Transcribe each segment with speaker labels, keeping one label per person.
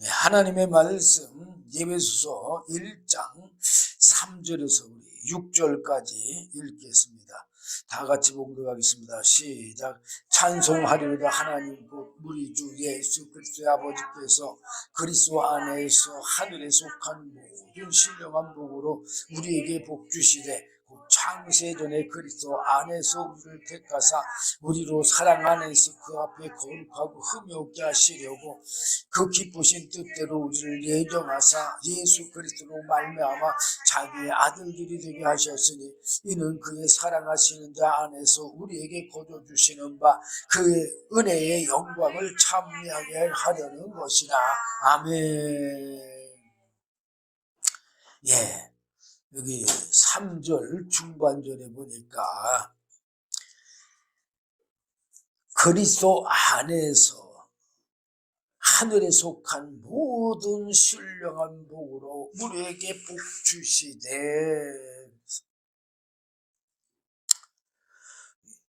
Speaker 1: 하나님의 말씀 예배소서 1장 3절에서 우리 6절까지 읽겠습니다. 다 같이 봉독하겠습니다. 시작. 찬송하리로다 하나님 곧 우리 주 예수 그리스도의 아버지께서 그리스도 안에서 하늘에 속한 모든 신령한 복으로 우리에게 복 주시되 창세전에 그리스도 안에서 우리를 택하사 우리로 사랑 안에서 그 앞에 거룩하고 흠이 없게 하시려고 그 기쁘신 뜻대로 우리를 예정하사 예수 그리스도로 말미암아 자기의 아들들이 되게 하셨으니 이는 그의 사랑하시는 자 안에서 우리에게 거저 주시는 바 그의 은혜의 영광을 찬미하게 하려는 것이라. 아멘. 여기 3절 중반절에 보니까 그리스도 안에서 하늘에 속한 모든 신령한 복으로 우리에게 복 주시되,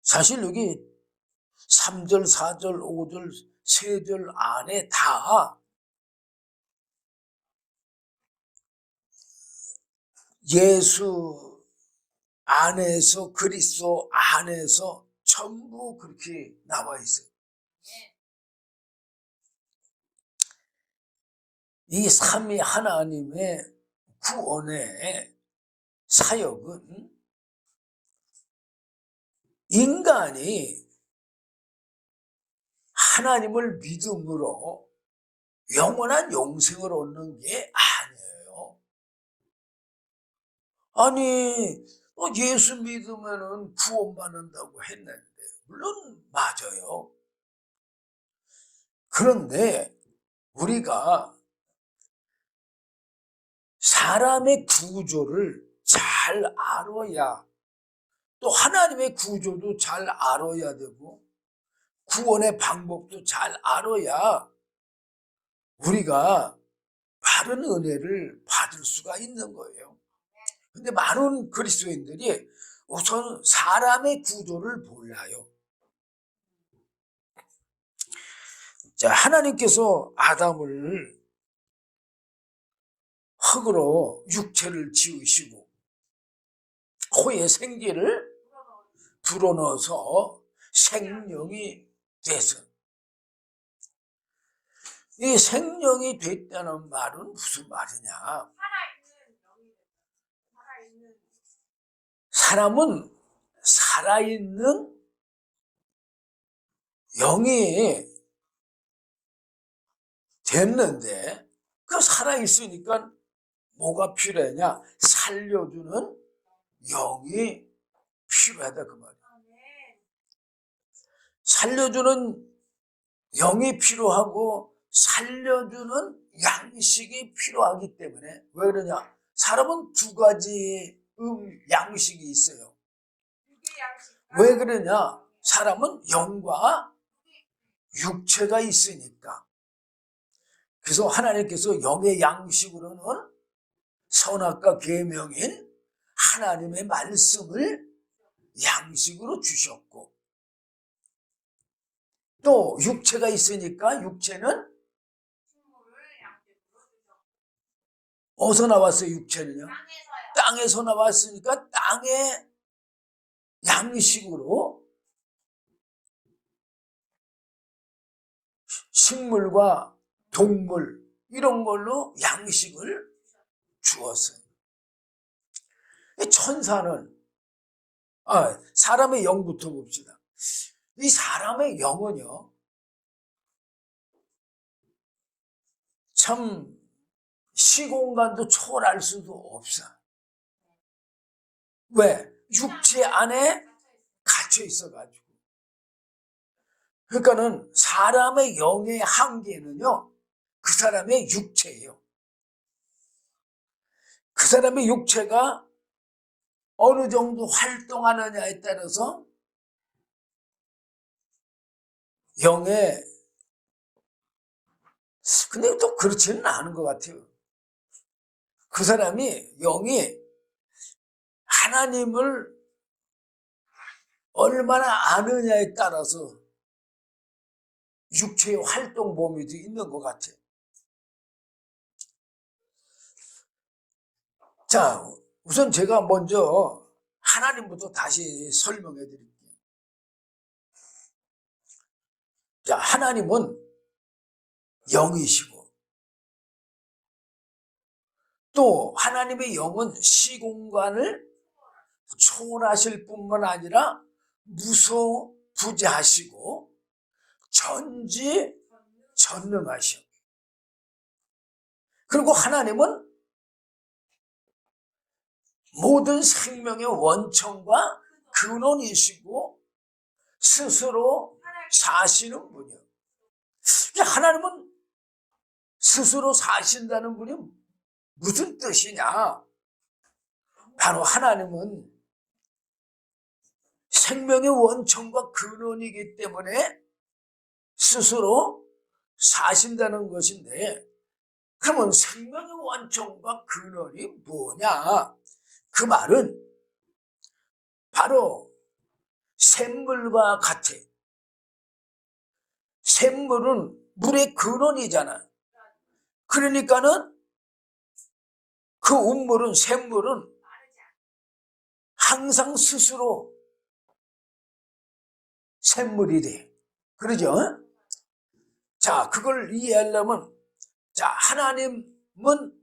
Speaker 1: 사실 여기 3절, 4절, 5절, 3절 안에 다 예수 안에서 그리스도 안에서 전부 그렇게 나와 있어요. 이 삼위 하나님의 구원의 사역은 인간이 하나님을 믿음으로 영원한 용생을 얻는 게 아니에요. 아니, 예수 믿으면 구원받는다고 했는데, 물론 맞아요. 그런데 우리가 사람의 구조를 잘 알아야, 또 하나님의 구조도 잘 알아야 되고 구원의 방법도 잘 알아야 우리가 바른 은혜를 받을 수가 있는 거예요. 근데 많은 그리스도인들이 우선 사람의 구조를 몰라요. 자, 하나님께서 아담을 흙으로 육체를 지으시고 코에 생기를 불어넣어서 생명이 돼서, 이 생명이 됐다는 말은 무슨 말이냐? 사람은 살아있는 영이 됐는데, 그 살아있으니까 뭐가 필요하냐? 살려주는 영이 필요하다 그 말이야. 살려주는 영이 필요하고 살려주는 양식이 필요하기 때문에, 왜 그러냐? 사람은 두 가지 양식이 있어요. 왜 그러냐? 사람은 영과 육체가 있으니까. 그래서 하나님께서 영의 양식으로는 선악과 계명인 하나님의 말씀을 양식으로 주셨고, 또 육체가 있으니까 육체는 어디서 나왔어요? 육체는요? 땅에서 나왔으니까 땅의 양식으로 식물과 동물 이런 걸로 양식을 주었어요. 천사는, 사람의 영부터 봅시다. 이 사람의 영은요, 참 시공간도 초월할 수도 없어. 왜? 육체 안에 갇혀 있어가지고. 그러니까는 사람의 영의 한계는요, 그 사람의 육체예요. 그 사람의 육체가 어느 정도 활동하느냐에 따라서 영의, 근데 또 그렇지는 않은 것 같아요. 그 사람이 영이 하나님을 얼마나 아느냐에 따라서 육체의 활동 범위도 있는 것 같아요. 자, 우선 제가 먼저 하나님부터 다시 설명해 드릴게요. 자, 하나님은 영이시고 또 하나님의 영은 시공간을 초월하실 뿐만 아니라 무소부재하시고 전지전능하셔. 그리고 하나님은 모든 생명의 원천과 근원이시고 스스로 사시는 분이요. 하나님은 스스로 사신다는 분이 무슨 뜻이냐? 바로 하나님은 생명의 원천과 근원이기 때문에 스스로 사신다는 것인데, 그러면 생명의 원천과 근원이 뭐냐? 그 말은 바로 샘물과 같아. 샘물은 물의 근원이잖아. 그러니까는 그 운물은, 샘물은 항상 스스로 샘물이 돼. 그러죠? 자, 그걸 이해하려면, 자, 하나님은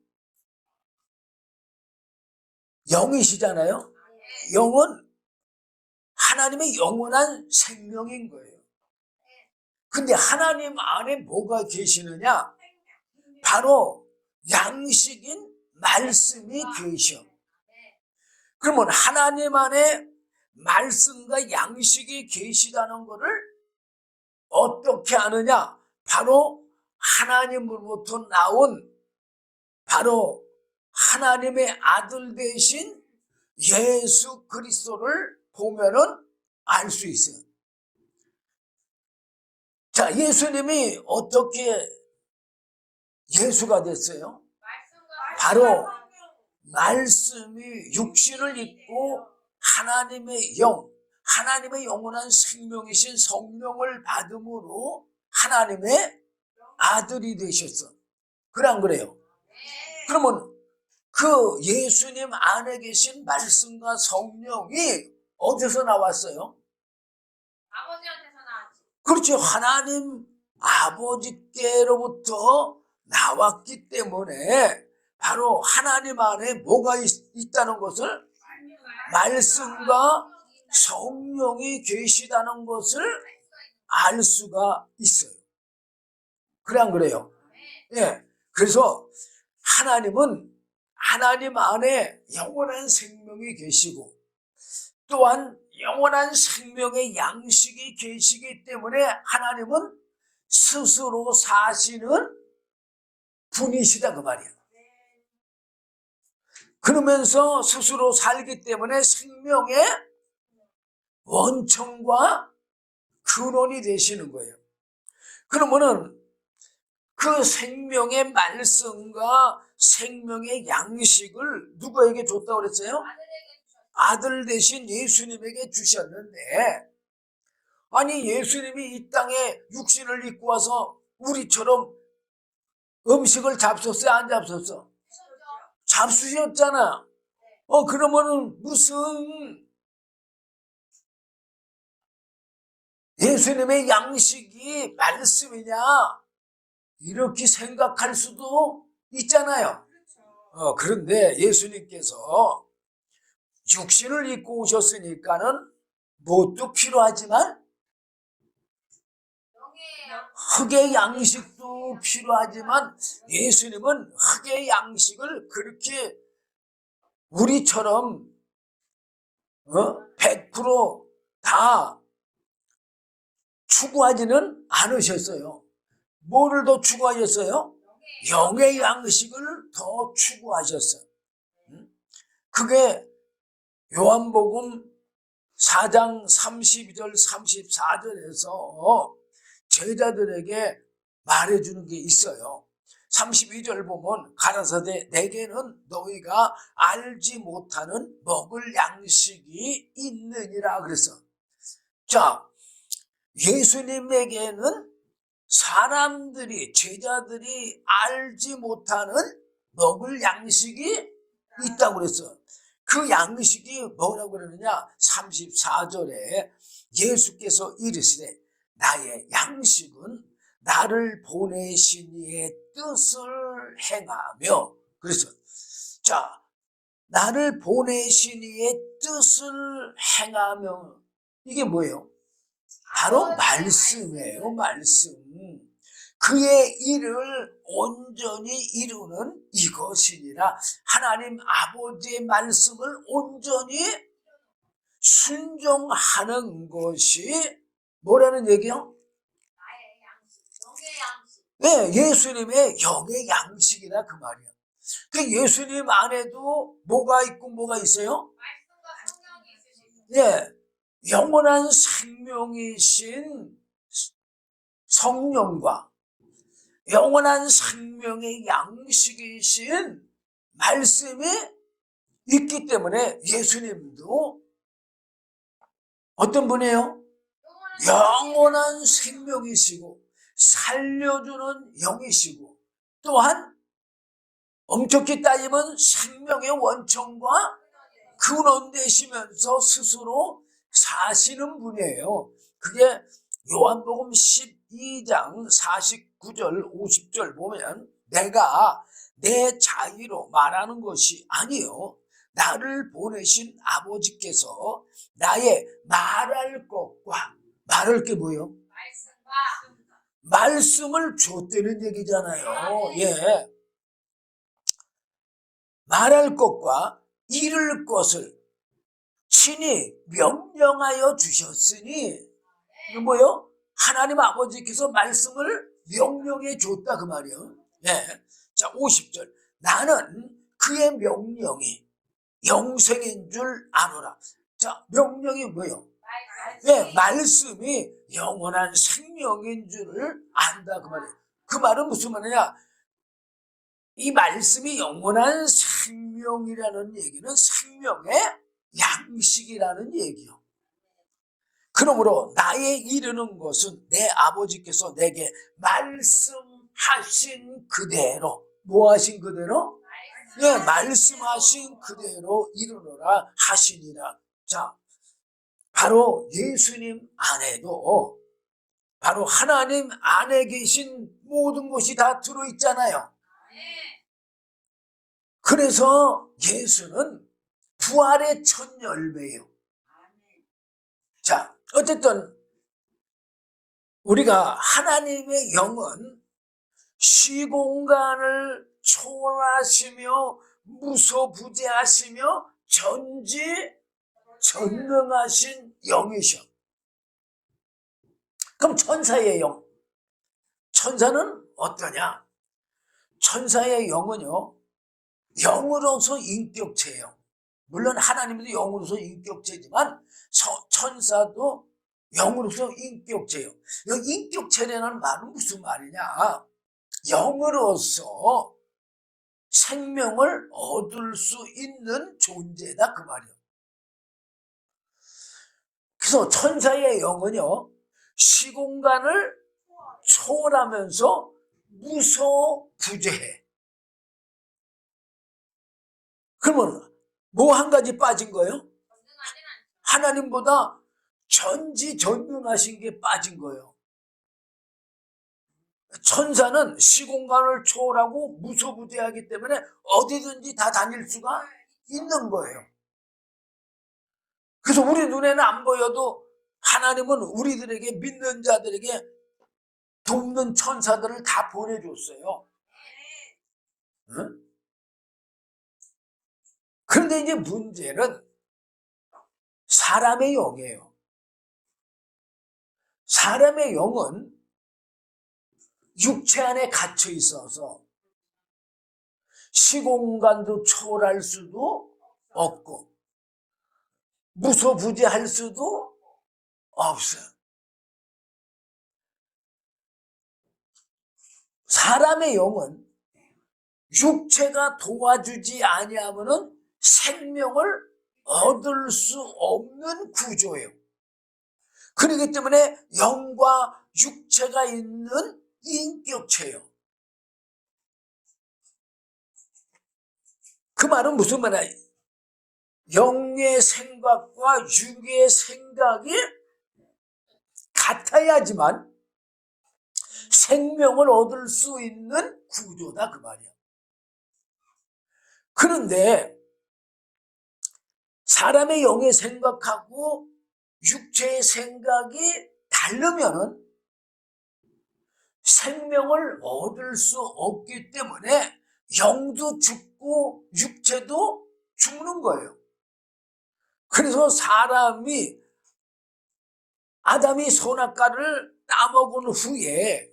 Speaker 1: 영이시잖아요. 영은 하나님의 영원한 생명인 거예요. 근데 하나님 안에 뭐가 계시느냐? 바로 양식인 말씀이 계셔. 그러면 하나님 안에 말씀과 양식이 계시다는 것을 어떻게 아느냐? 바로 하나님으로부터 나온 바로 하나님의 아들 되신 예수 그리스도를 보면은 알 수 있어요. 자, 예수님이 어떻게 예수가 됐어요? 바로 말씀이 육신을 입고 하나님의 영, 하나님의 영원한 생명이신 성령을 받음으로 하나님의 아들이 되셨어. 그래 안 그래요? 그러면 그 예수님 안에 계신 말씀과 성령이 어디서 나왔어요?
Speaker 2: 아버지한테서 나왔지.
Speaker 1: 그렇죠. 하나님 아버지께로부터 나왔기 때문에 바로 하나님 안에 뭐가 있다는 것을, 말씀과 성령이 계시다는 것을 알 수가 있어요. 그래 안 그래요? 예. 그래서 하나님은 하나님 안에 영원한 생명이 계시고 또한 영원한 생명의 양식이 계시기 때문에 하나님은 스스로 사시는 분이시다 그 말이에요. 그러면서 스스로 살기 때문에 생명의 원천과 근원이 되시는 거예요. 그러면은 그 생명의 말씀과 생명의 양식을 누구에게 줬다고 그랬어요? 아들 대신 예수님에게 주셨는데, 아니 예수님이 이 땅에 육신을 입고 와서 우리처럼 음식을 잡섰어요? 안 잡섰어? 잡수셨잖아. 그러면은 무슨 예수님의 양식이 말씀이냐? 이렇게 생각할 수도 있잖아요. 그런데 예수님께서 육신을 입고 오셨으니까는 뭣도 필요하지만 흙의 양식도 필요하지만 예수님은 흙의 양식을 그렇게 우리처럼 100%다 추구하지는 않으셨어요. 뭐를 더 추구하셨어요? 영의 양식을 더 추구하셨어요. 그게 요한복음 4장 32절 34절에서 제자들에게 말해주는 게 있어요. 32절 보면 가라사대 내게는 너희가 알지 못하는 먹을 양식이 있느니라 그랬어. 자, 예수님에게는 사람들이, 제자들이 알지 못하는 먹을 양식이 있다고 그랬어. 그 양식이 뭐라고 그러느냐? 34절에 예수께서 이르시되 나의 양식은 나를 보내신 이의 뜻을 행하며, 그래서 자, 나를 보내신 이의 뜻을 행하며, 이게 뭐예요? 바로 말씀이에요. 말씀. 그의 일을 온전히 이루는 이것이니라. 하나님 아버지의 말씀을 온전히 순종하는 것이 뭐라는 얘기요?
Speaker 2: 나의 양식, 영의 양식.
Speaker 1: 네, 예수님의 영의 양식이라 그 말이야. 그 예수님 안에도 뭐가 있고 뭐가 있어요?
Speaker 2: 말씀과 성령이 있으시고.
Speaker 1: 네, 영원한 생명이신 성령과 영원한 생명의 양식이신 말씀이 있기 때문에 예수님도 어떤 분이에요? 영원한 생명이시고 살려주는 영이시고, 또한 엄격히 따지면 생명의 원천과 근원 되시면서 스스로 사시는 분이에요. 그게 요한복음 12장 49절 50절 보면 내가 내 자의로 말하는 것이 아니요 나를 보내신 아버지께서 나의 말할 것과, 말할 게 뭐예요? 말씀을 줬다는 얘기잖아요. 예. 말할 것과 이룰 것을 친히 명령하여 주셨으니, 이거 뭐예요? 하나님 아버지께서 말씀을 명령해 줬다 그 말이에요. 예. 자, 50절. 나는 그의 명령이 영생인 줄 아노라. 자, 명령이 뭐예요? 예, 말씀이 영원한 생명인 줄을 안다 그 말이에요. 그 말은 무슨 말이냐? 이 말씀이 영원한 생명이라는 얘기는 생명의 양식이라는 얘기요. 그러므로 나의 이르는 것은 내 아버지께서 내게 말씀하신 그대로, 뭐 하신 그대로? 예, 말씀하신 그대로 이루노라 하시니라. 자, 바로 예수님 안에도 바로 하나님 안에 계신 모든 것이 다 들어있잖아요. 그래서 예수는 부활의 첫 열매예요. 자, 어쨌든 우리가 하나님의 영은 시공간을 초월하시며 무소부재하시며 전지전능하신 영이셔. 그럼 천사의 영, 천사는 어떠냐? 천사의 영은요, 영으로서 인격체예요. 물론 하나님도 영으로서 인격체지만 천사도 영으로서 인격체예요. 이 인격체라는 말은 무슨 말이냐? 영으로서 생명을 얻을 수 있는 존재다 그 말이에요. 그래서 천사의 영은요, 시공간을 초월하면서 무소부재해. 그러면 뭐 한 가지 빠진 거예요? 하나님보다 전지전능하신 게 빠진 거예요. 천사는 시공간을 초월하고 무소부재하기 때문에 어디든지 다 다닐 수가 있는 거예요. 그래서 우리 눈에는 안 보여도 하나님은 우리들에게, 믿는 자들에게 돕는 천사들을 다 보내줬어요. 응? 그런데 이제 문제는 사람의 영이에요. 사람의 영은 육체 안에 갇혀 있어서 시공간도 초월할 수도 없고 무소부재할 수도 없어요. 사람의 영은 육체가 도와주지 아니하면은 생명을 얻을 수 없는 구조예요. 그렇기 때문에 영과 육체가 있는 인격체예요. 그 말은 무슨 말이야? 영의 생각과 육의 생각이 같아야지만 생명을 얻을 수 있는 구조다 그 말이야. 그런데 사람의 영의 생각하고 육체의 생각이 다르면은 생명을 얻을 수 없기 때문에 영도 죽고 육체도 죽는 거예요. 그래서 아담이 선악과를 따먹은 후에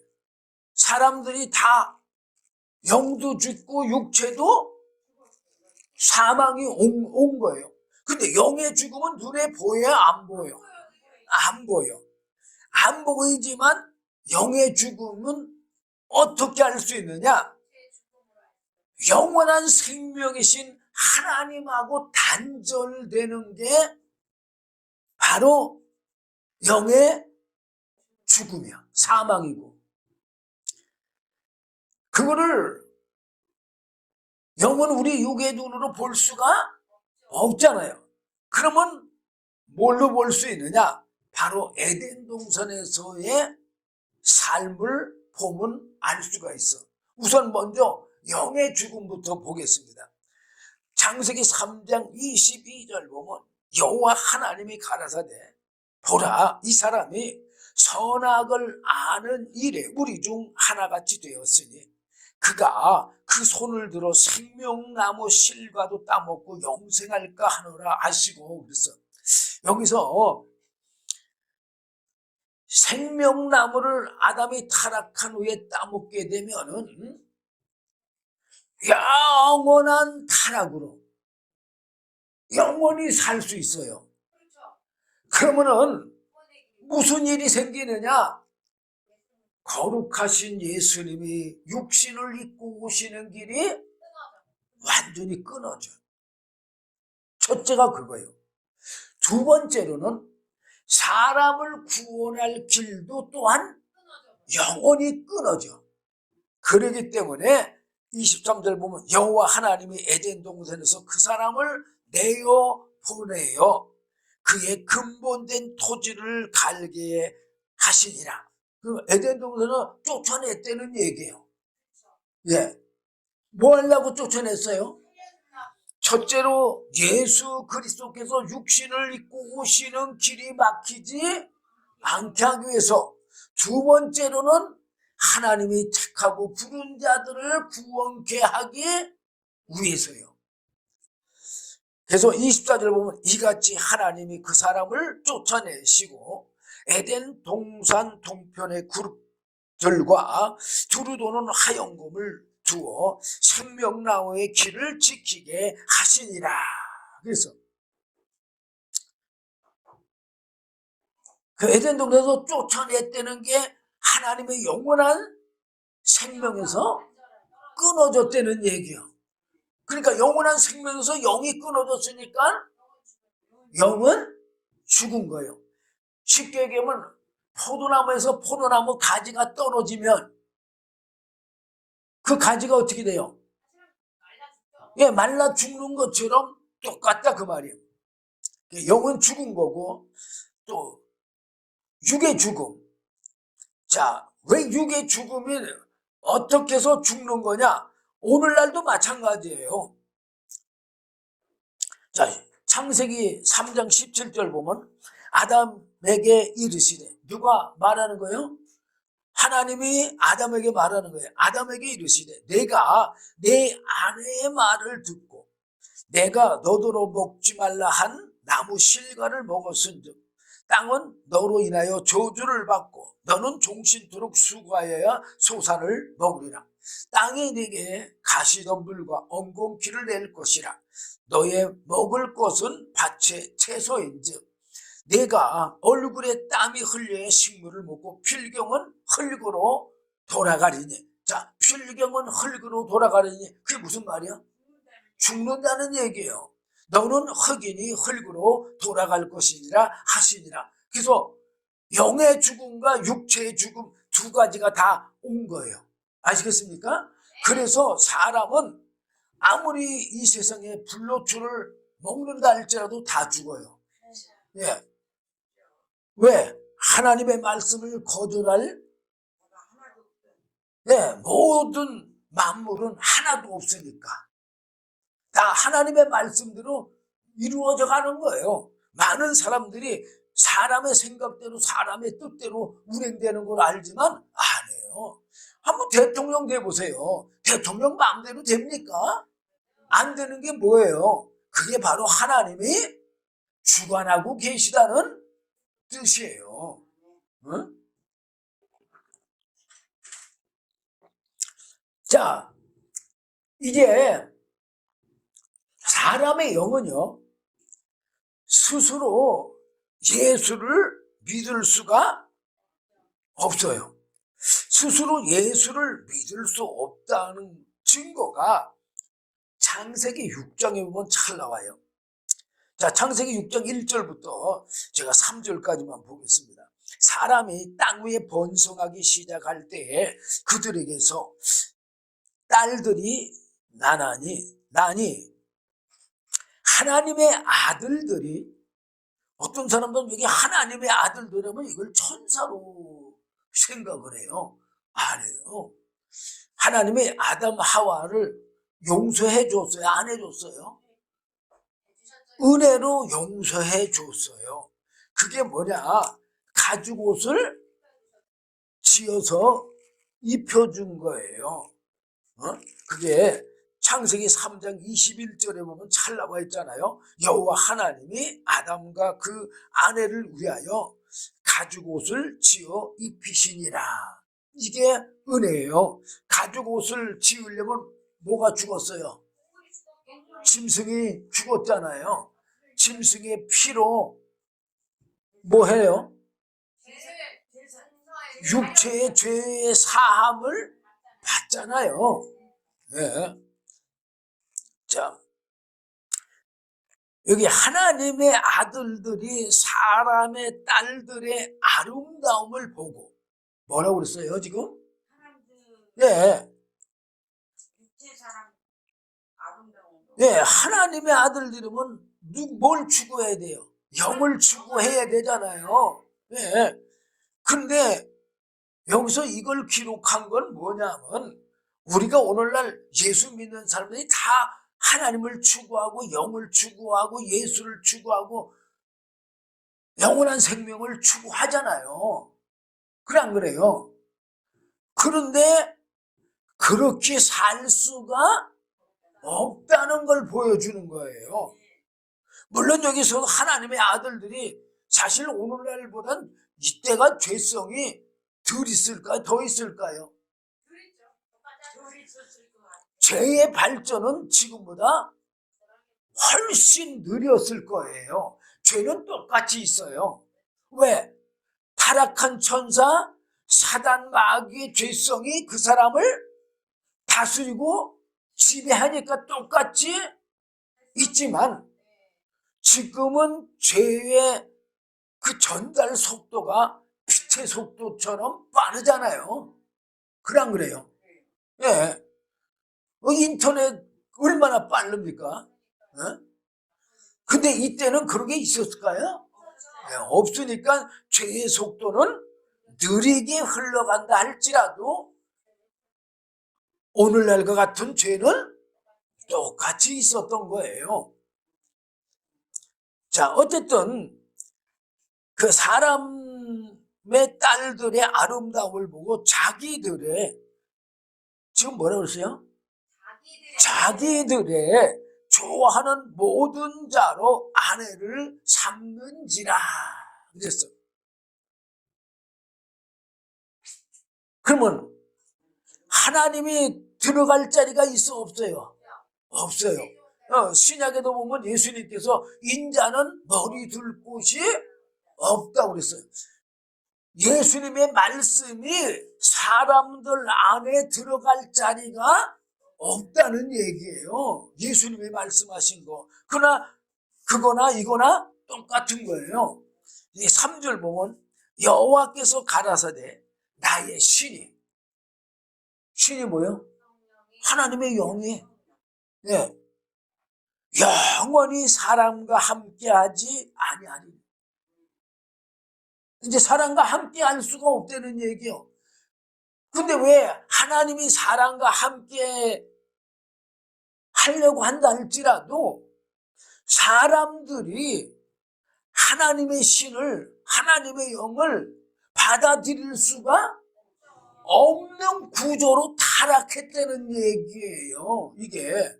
Speaker 1: 사람들이 다 영도 죽고 육체도 사망이 온 거예요. 근데 영의 죽음은 눈에 보여야 안 보여? 안 보여. 안 보이지만 영의 죽음은 어떻게 알 수 있느냐? 영원한 생명이신 하나님하고 단절되는 게 바로 영의 죽음이야. 사망이고. 그거를 영은 우리 육의 눈으로 볼 수가 없잖아요. 그러면 뭘로 볼 수 있느냐? 바로 에덴 동산에서의 삶을 보면 알 수가 있어. 우선 먼저 영의 죽음부터 보겠습니다. 창세기 3장 22절 보면 여호와 하나님이 가라사대 보라 이 사람이 선악을 아는 일에 우리 중 하나같이 되었으니 그가 그 손을 들어 생명나무 실과도 따먹고 영생할까 하노라 하시고 그래서 여기서 생명나무를 아담이 타락한 후에 따먹게 되면은 영원한 타락으로 영원히 살 수 있어요. 그러면은 무슨 일이 생기느냐? 거룩하신 예수님이 육신을 입고 오시는 길이 완전히 끊어져. 첫째가 그거예요. 두 번째로는 사람을 구원할 길도 또한 영원히 끊어져. 그러기 때문에 23절 보면 여호와 하나님이 에덴 동산에서 그 사람을 내어 보내어 그의 근본된 토지를 갈게 하시니라. 그 에덴 동산은 쫓아냈다는 얘기예요. 예. 뭐 하려고 쫓아냈어요? 첫째로 예수 그리스도께서 육신을 입고 오시는 길이 막히지 않게 하기 위해서, 두 번째로는 하나님이 택하고 부른 자들을 구원케 하기 위해서요. 그래서 24절 보면 이같이 하나님이 그 사람을 쫓아내시고 에덴 동산 동편의 그룹들과 두루 도는 하영금을 두어 생명나무의 길을 지키게 하시니라. 그래서 그 에덴 동산에서 쫓아냈다는 게 하나님의 영원한 생명에서 끊어졌다는 얘기예요. 그러니까 영원한 생명에서 영이 끊어졌으니까 영은 죽은 거예요. 쉽게 얘기하면 포도나무에서 포도나무 가지가 떨어지면 그 가지가 어떻게 돼요? 예, 말라 죽는 것처럼 똑같다 그 말이에요. 영은 죽은 거고 또 육의 죽음. 자, 왜 육의 죽음이 어떻게 해서 죽는 거냐? 오늘날도 마찬가지예요. 자, 창세기 3장 17절 보면 아담에게 이르시되, 누가 말하는 거예요? 하나님이 아담에게 말하는 거예요. 아담에게 이르시되 내가 내 아내의 말을 듣고 내가 너더러 먹지 말라 한 나무 실과를 먹었은즉 땅은 너로 인하여 저주를 받고 너는 종신토록 수고하여야 소산을 먹으리라. 땅이 네게 가시덤불과 엉겅퀴를 낼 것이라. 너의 먹을 것은 밭의 채소인즉 내가 얼굴에 땀이 흘려야 식물을 먹고 필경은 흙으로 돌아가리니. 자, 필경은 흙으로 돌아가리니 그게 무슨 말이야? 죽는다는 얘기예요. 너는 흙이니 흙으로 돌아갈 것이니라 하시니라. 그래서 영의 죽음과 육체의 죽음 두 가지가 다 온 거예요. 아시겠습니까? 그래서 사람은 아무리 이 세상에 불로초를 먹는다 할지라도 다 죽어요. 예. 왜? 하나님의 말씀을 거절할 모든 만물은 하나도 없으니까. 다 하나님의 말씀대로 이루어져 가는 거예요. 많은 사람들이 사람의 생각대로 사람의 뜻대로 운행되는 걸 알지만 안 해요. 한번 대통령 돼보세요. 대통령 마음대로 됩니까? 안 되는 게 뭐예요? 그게 바로 하나님이 주관하고 계시다는 뜻이에요. 응? 자, 이제 사람의 영은요, 스스로 예수를 믿을 수가 없어요. 스스로 예수를 믿을 수 없다는 증거가 창세기 6장에 보면 잘 나와요. 자, 창세기 6장 1절부터 제가 3절까지만 보겠습니다. 사람이 땅 위에 번성하기 시작할 때에 그들에게서 딸들이 나니 하나님의 아들들이, 어떤 사람들은 여기 하나님의 아들들이라면 이걸 천사로 생각을 해요. 아니에요. 하나님의 아담 하와를 용서해 줬어요? 안 해줬어요? 은혜로 용서해 줬어요. 그게 뭐냐? 가죽 옷을 지어서 입혀준 거예요. 그게 창세기 3장 21절에 보면 잘 나와 있잖아요. 여호와 하나님이 아담과 그 아내를 위하여 가죽 옷을 지어 입히시니라. 이게 은혜예요. 가죽 옷을 지으려면 뭐가 죽었어요? 짐승이 죽었잖아요. 짐승의 피로 뭐 해요? 육체의 죄의 사함을 받잖아요. 네. 자, 여기 하나님의 아들들이 사람의 딸들의 아름다움을 보고 뭐라고 그랬어요 지금? 네. 네, 하나님의 아들들이면 뭘 추구해야 돼요? 영을 추구해야 되잖아요. 네. 근데 여기서 이걸 기록한 건 뭐냐면, 우리가 오늘날 예수 믿는 사람들이 다 하나님을 추구하고 영을 추구하고 예수를 추구하고 영원한 생명을 추구하잖아요. 그래 안 그래요? 그런데 그렇게 살 수가 없다는 걸 보여주는 거예요. 물론 여기서 하나님의 아들들이 사실 오늘날보단 이때가 죄성이 덜 있을까요? 더 있을까요? 죄의 발전은 지금보다 훨씬 느렸을 거예요. 죄는 똑같이 있어요. 왜? 타락한 천사 사단 마귀의 죄성이 그 사람을 다스리고 지배하니까 똑같이 있지만, 지금은 죄의 그 전달 속도가 빛의 속도처럼 빠르잖아요. 그래 안 그래요? 예. 인터넷 얼마나 빠릅니까? 예? 근데 이때는 그런 게 있었을까요? 예, 없으니까 죄의 속도는 느리게 흘러간다 할지라도 오늘날과 같은 죄는 똑같이 있었던 거예요. 자, 어쨌든 그 사람의 딸들의 아름다움을 보고 자기들의, 지금 뭐라고 그랬어요? 자기들의 좋아하는 모든 자로 아내를 삼는지라 그랬어. 그러면 하나님이 들어갈 자리가 있어 없어요? 없어요. 신약에도 보면 예수님께서 인자는 머리 둘 곳이 없다고 그랬어요. 예수님의 말씀이 사람들 안에 들어갈 자리가 없다는 얘기예요. 예수님이 말씀하신 거. 그러나 그거나 이거나 똑같은 거예요. 이 3절 보면 여호와께서 가라사대 나의 신이 뭐예요? 하나님의 영이. 예, 영원히 사람과 함께하지 아니하리. 이제 사람과 함께할 수가 없다는 얘기요. 근데 왜 하나님이 사람과 함께 하려고 한다 할지라도 사람들이 하나님의 신을, 하나님의 영을 받아들일 수가 없는 구조로 타락했다는 얘기예요. 이게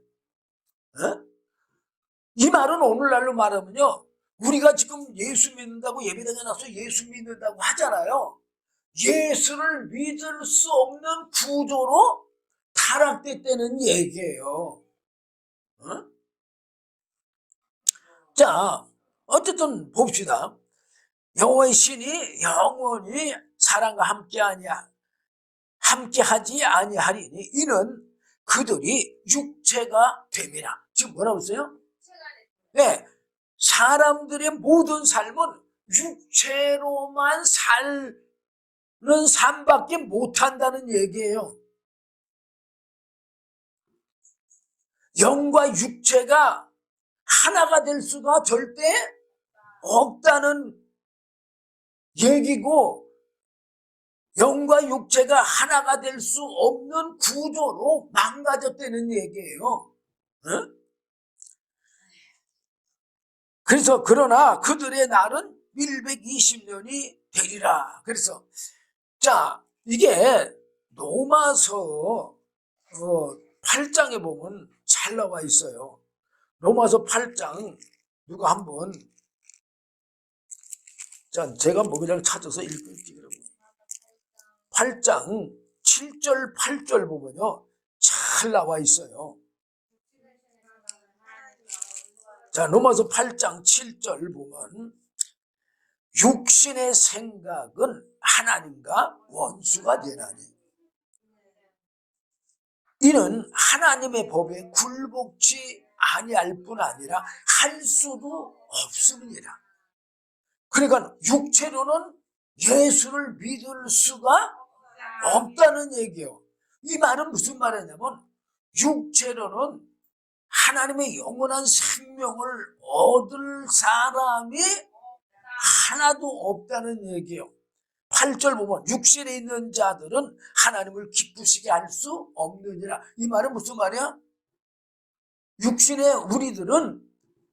Speaker 1: 이 말은 오늘날로 말하면요, 우리가 지금 예수 믿는다고 예배당에 나서 예수 믿는다고 하잖아요. 예수를 믿을 수 없는 구조로 타락됐다는 얘기예요. 자, 어쨌든 봅시다. 여호와의 신이 영원히 사람과 함께하지 아니하리니 이는 그들이 육체가 됨이라. 지금 뭐라고 했어요? 네, 사람들의 모든 삶은 육체로만 사는 삶밖에 못한다는 얘기예요. 영과 육체가 하나가 될 수가 절대 없다는 얘기고, 영과 육체가 하나가 될 수 없는 구조로 망가졌다는 얘기예요. 응? 그래서 그러나 그들의 날은 1120년이 되리라. 그래서 자, 이게 로마서 8장에 보면 잘 나와 있어요. 로마서 8장 누가 한번, 자, 제가 뭐 그냥 찾아서 읽을게요. 8장 7절 8절 보면요, 잘 나와 있어요. 자, 로마서 8장 7절 보면 육신의 생각은 하나님과 원수가 되나니 이는 하나님의 법에 굴복치 아니할 뿐 아니라 할 수도 없음이니라. 그러니까 육체로는 예수를 믿을 수가 없다는 얘기예요. 이 말은 무슨 말이냐면 육체로는 하나님의 영원한 생명을 얻을 사람이 하나도 없다는 얘기예요. 8절 보면 육신에 있는 자들은 하나님을 기쁘시게 할 수 없느니라. 이 말은 무슨 말이야? 육신의 우리들은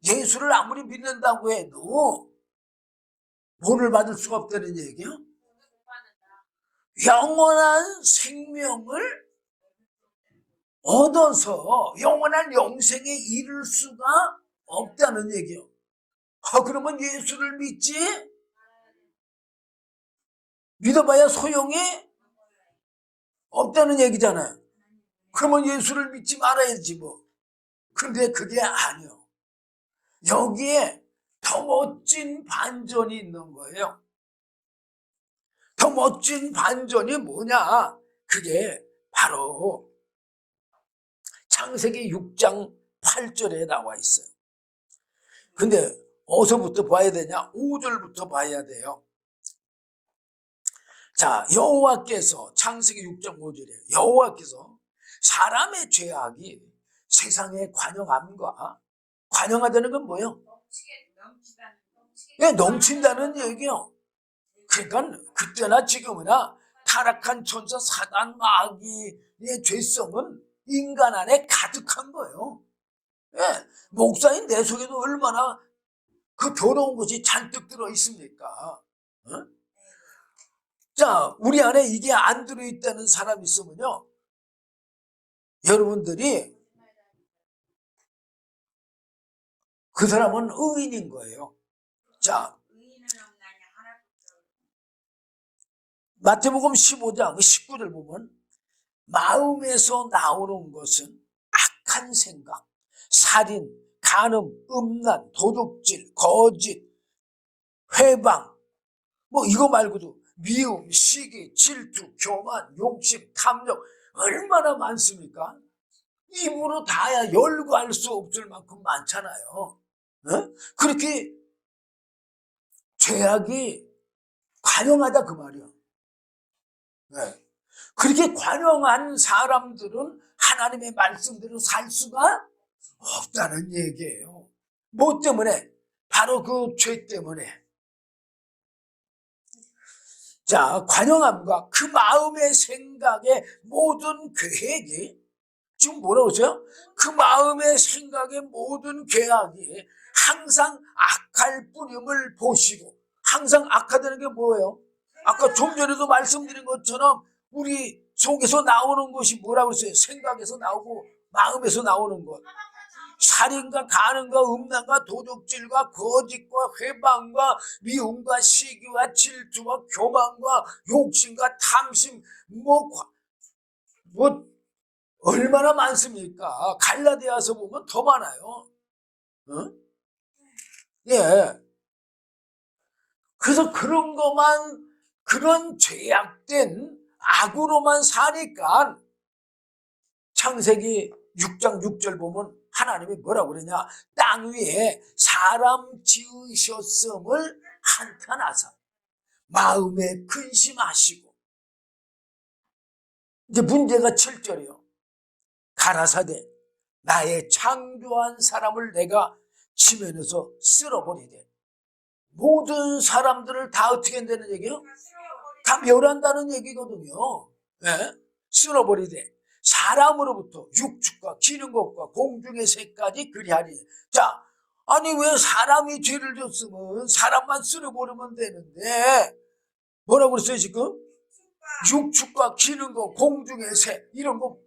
Speaker 1: 예수를 아무리 믿는다고 해도 본을 받을 수가 없다는 얘기예요. 영원한 생명을 얻어서 영원한 영생에 이를 수가 없다는 얘기예요. 그러면 예수를 믿지? 믿어봐야 소용이 없다는 얘기잖아요. 그러면 예수를 믿지 말아야지 뭐. 근데 그게 아니요. 여기에 더 멋진 반전이 있는 거예요. 더 멋진 반전이 뭐냐? 그게 바로 창세기 6장 8절에 나와 있어요. 근데 어디서부터 봐야 되냐? 5절부터 봐야 돼요. 자, 여호와께서 창세기 6장 5절에 여호와께서 사람의 죄악이 세상에 관영하다는 건 뭐예요? 예, 넘친다는 얘기요. 그러니까 그때나 지금이나 타락한 천사 사단 마귀의 죄성은 인간 안에 가득한 거예요. 예, 목사인 내 속에도 얼마나 그 더러운 것이 잔뜩 들어 있습니까? 자, 우리 안에 이게 안 들어있다는 사람이 있으면요, 여러분들이 그 사람은 의인인 거예요. 자, 마태복음 15장 19절 보면 마음에서 나오는 것은 악한 생각, 살인, 간음, 음란, 도둑질, 거짓, 회방, 뭐 이거 말고도 미움, 시기, 질투, 교만, 욕심, 탐욕 얼마나 많습니까? 입으로 다야 열고 할 수 없을 만큼 많잖아요. 그렇게 죄악이 관영하다 그 말이야. 그렇게 관영한 사람들은 하나님의 말씀대로 살 수가 없다는 얘기예요. 뭐 때문에? 바로 그 죄 때문에. 자, 관영함과 그 마음의 생각의 모든 계획이 지금 뭐라고 했어요? 그 마음의 생각의 모든 계획이 항상 악할 뿐임을 보시고, 항상 악하다는 게 뭐예요? 아까 좀 전에도 말씀드린 것처럼 우리 속에서 나오는 것이 뭐라고 했어요? 생각에서 나오고 마음에서 나오는 것. 살인과 간음과 음란과 도둑질과 거짓과 회방과 미움과 시기와 질투와 교만과 욕심과 탐심 뭐 얼마나 많습니까? 갈라디아서 보면 더 많아요. 어? 예. 그래서 그런 것만, 그런 죄악된 악으로만 사니까 창세기 6장 6절 보면 하나님이 뭐라고 그러냐? 땅 위에 사람 지으셨음을 한탄하사 마음에 근심하시고. 이제 문제가 7절이요. 가라사대 나의 창조한 사람을 내가 지면에서 쓸어버리되. 모든 사람들을 다 어떻게 한다는 얘기예요? 다 멸한다는 얘기거든요. 네? 쓸어버리되 사람으로부터 육축과 기는 것과 공중의 새까지 그리하리. 자, 아니 왜 사람이 죄를 졌으면 사람만 쓸어버리면 되는데 뭐라고 그랬어요 지금? 육축과 기는 것, 공중의 새 이런 거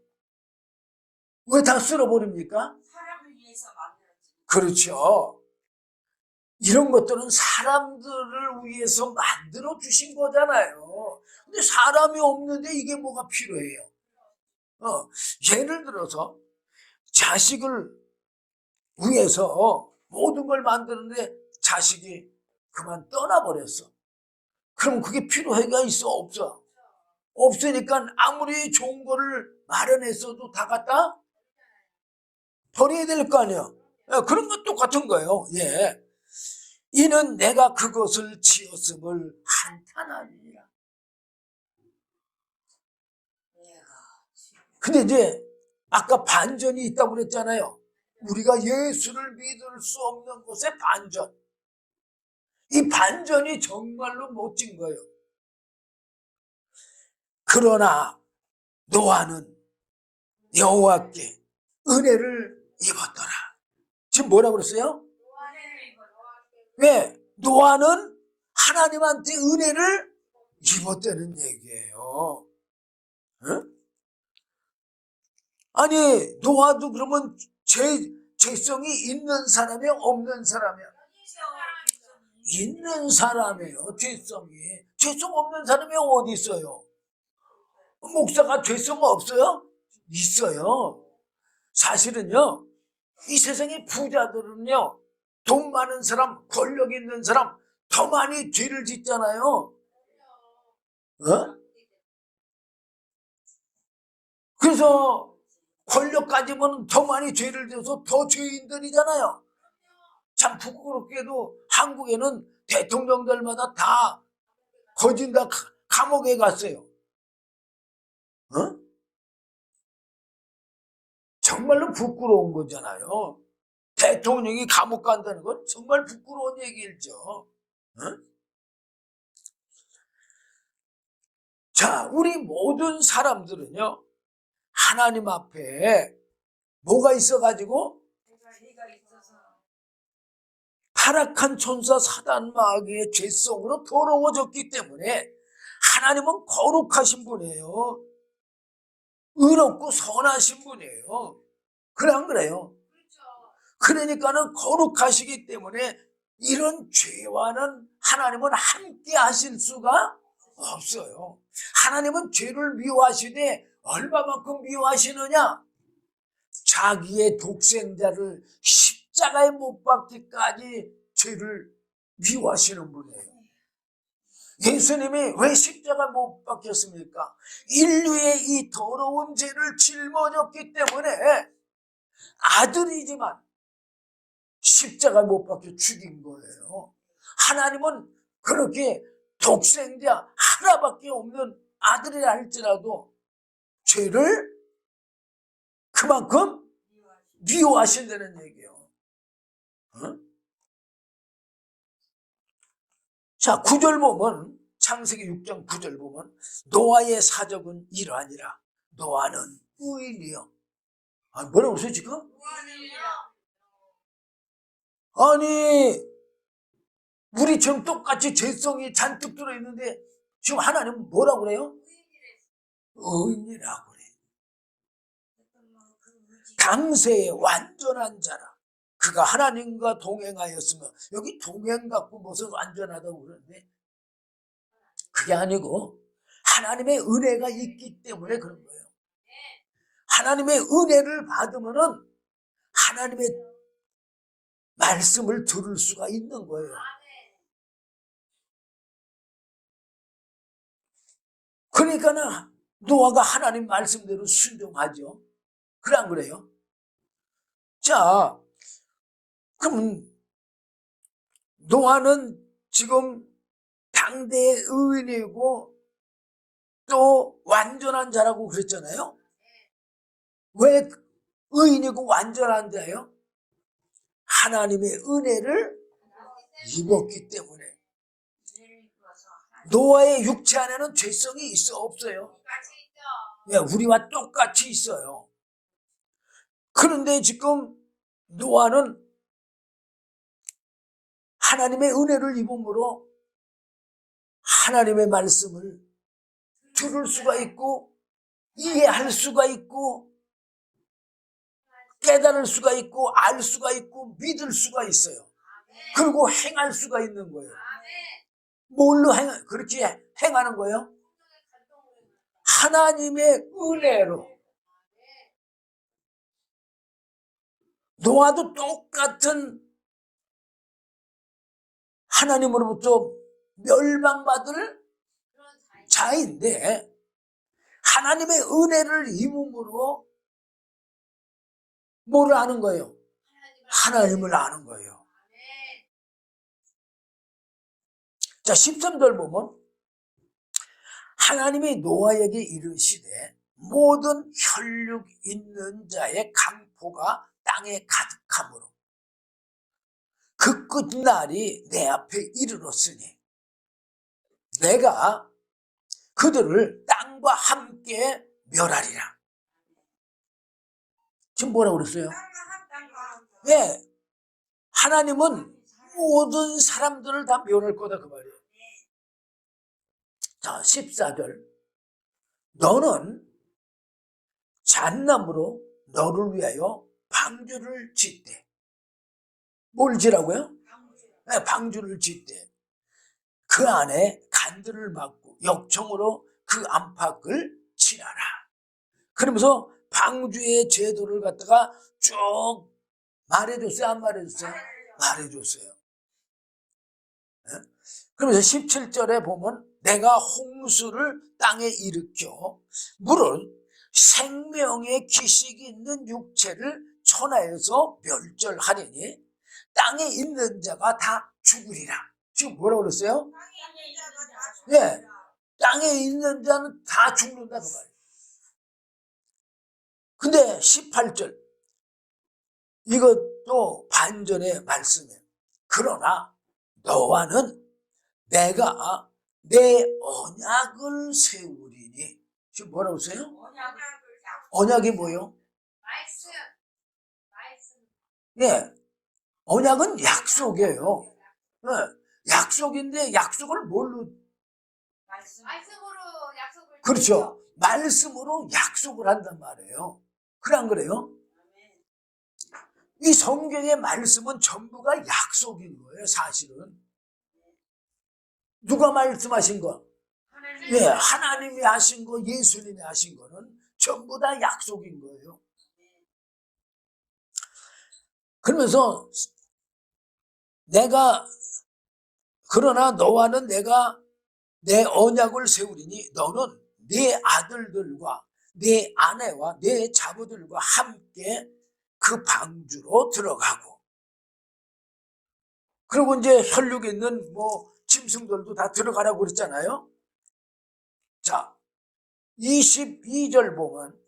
Speaker 1: 왜 다 쓸어버립니까?
Speaker 3: 사람을 위해서 만들었지.
Speaker 1: 그렇죠. 이런 것들은 사람들을 위해서 만들어 주신 거잖아요. 근데 사람이 없는데 이게 뭐가 필요해요? 예를 들어서 자식을 위해서 모든 걸 만드는데 자식이 그만 떠나버렸어. 그럼 그게 필요해가 있어? 없어? 없으니까 아무리 좋은 거를 마련했어도 다 갖다 버려야 될 거 아니야. 그런 건 똑같은 거예요. 예. 이는 내가 그것을 지었음을 한탄하리라. 근데 이제 아까 반전이 있다고 그랬잖아요. 우리가 예수를 믿을 수 없는 곳에 반전. 이 반전이 정말로 멋진 거예요. 그러나 노아는 여호와께 은혜를 입었더라. 지금 뭐라고 그랬어요? 왜? 노아는 하나님한테 은혜를 입었다는 얘기예요. 응? 아니 노아도 그러면 죄성이 있는 사람이야 없는 사람이야? 있는 사람이에요. 죄성 없는 사람이 어디 있어요? 목사가 죄성 없어요? 있어요. 사실은요 이 세상의 부자들은요 돈 많은 사람, 권력 있는 사람 더 많이 죄를 짓잖아요. 그래서 권력 가지면 더 많이 죄를 져서 더 죄인들이잖아요. 참 부끄럽게도 한국에는 대통령들마다 다 거진 다 감옥에 갔어요. 정말로 부끄러운 거잖아요. 대통령이 감옥 간다는 건 정말 부끄러운 얘기일죠. 자, 우리 모든 사람들은요 하나님 앞에 뭐가 있어가지고 타락한 천사 사단 마귀의 죄성으로 더러워졌기 때문에 하나님은 거룩하신 분이에요. 의롭고 선하신 분이에요. 그래 안 그래요? 그러니까는 거룩하시기 때문에 이런 죄와는 하나님은 함께 하실 수가 없어요. 하나님은 죄를 미워하시되 얼마만큼 미워하시느냐? 자기의 독생자를 십자가에 못 박기까지 죄를 미워하시는 분이에요. 예수님이 왜 십자가 못 박혔습니까? 인류의 이 더러운 죄를 짊어졌기 때문에 아들이지만 십자가 못 박혀 죽인 거예요. 하나님은 그렇게 독생자 하나밖에 없는 아들이라 할지라도 죄를 그만큼 미워하신다는 얘기예요. 어? 자, 9절 보면 창세기 6장 9절 보면 노아의 사적은 이러하니라. 노아는 의인이요. 아, 뭐라고 써요 지금? 아니 우리처럼 똑같이 죄성이 잔뜩 들어있는데 지금 하나님은 뭐라고 그래요? 의인이라고 그래요. 당세의 완전한 자라. 그가 하나님과 동행하였으며, 여기 동행 갖고 무슨 완전하다고 그러는데 그게 아니고 하나님의 은혜가 있기 때문에 그런 거예요. 하나님의 은혜를 받으면은 하나님의 말씀을 들을 수가 있는 거예요. 그러니까 노아가 하나님 말씀대로 순종하죠. 그래 안 그래요? 자, 그럼 노아는 지금 당대의 의인이고 또 완전한 자라고 그랬잖아요. 왜 의인이고 완전한 자예요? 하나님의 은혜를 입었기 때문에. 노아의 육체 안에는 죄성이 있어 없어요? 네, 우리와 똑같이 있어요. 그런데 지금 노아는 하나님의 은혜를 입음으로 하나님의 말씀을 들을 수가 있고 이해할 수가 있고 깨달을 수가 있고 알 수가 있고 믿을 수가 있어요. 그리고 행할 수가 있는 거예요. 뭘로 그렇게 행하는 거예요? 하나님의 은혜로. 노아도 똑같은 하나님으로부터 멸망받을 자인데 하나님의 은혜를 입음으로 뭐를 아는 거예요? 하나님을 아는 거예요. 자, 13절 보면 하나님이 노아에게 이르시되 모든 혈육 있는 자의 강포가 땅에 가득하므로 그 끝날이 내 앞에 이르렀으니 내가 그들을 땅과 함께 멸하리라. 지금 뭐라고 그랬어요? 네, 하나님은 모든 사람들을 다 멸할 거다 그 말이에요. 자, 14절 너는 잣나무로 너를 위하여 방주를 짓되. 뭘 지라고요? 네, 방주를 짓되 그 안에 간들을 막고 역청으로 그 안팎을 칠하라. 그러면서 방주의 제도를 갖다가 쭉 말해줬어요? 안 말해줬어요? 말해줬어요. 네? 그러면서 17절에 보면 내가 홍수를 땅에 일으켜 물은 생명의 기식이 있는 육체를 천하에서 멸절하리니 땅에 있는 자가 다 죽으리라. 지금 뭐라고 그랬어요? 네, 땅에 있는 자는 다 죽는다 그 말이에요. 근데 18절 이것도 반전의 말씀이에요. 그러나 너와는 내가 내 언약을 세우리니. 지금 뭐라고 써요? 언약이 뭐예요?
Speaker 2: 말씀.
Speaker 1: 예, 언약은 약속이에요. 예, 약속인데 약속을 뭘로?
Speaker 2: 말씀으로 약속을.
Speaker 1: 그렇죠. 말씀으로 약속을 한단 말이에요. 그래 안 그래요? 이 성경의 말씀은 전부가 약속인 거예요, 사실은. 누가 말씀하신 거? 예, 하나님이 하신 거, 예수님이 하신 거는 전부 다 약속인 거예요. 그러면서 그러나 너와는 내가 내 언약을 세우리니 너는 네 아들들과 네 아내와 네 자부들과 함께 그 방주로 들어가고, 그리고 이제 혈육에 있는 짐승들도 다 들어가라고 그랬잖아요. 자, 22절 보면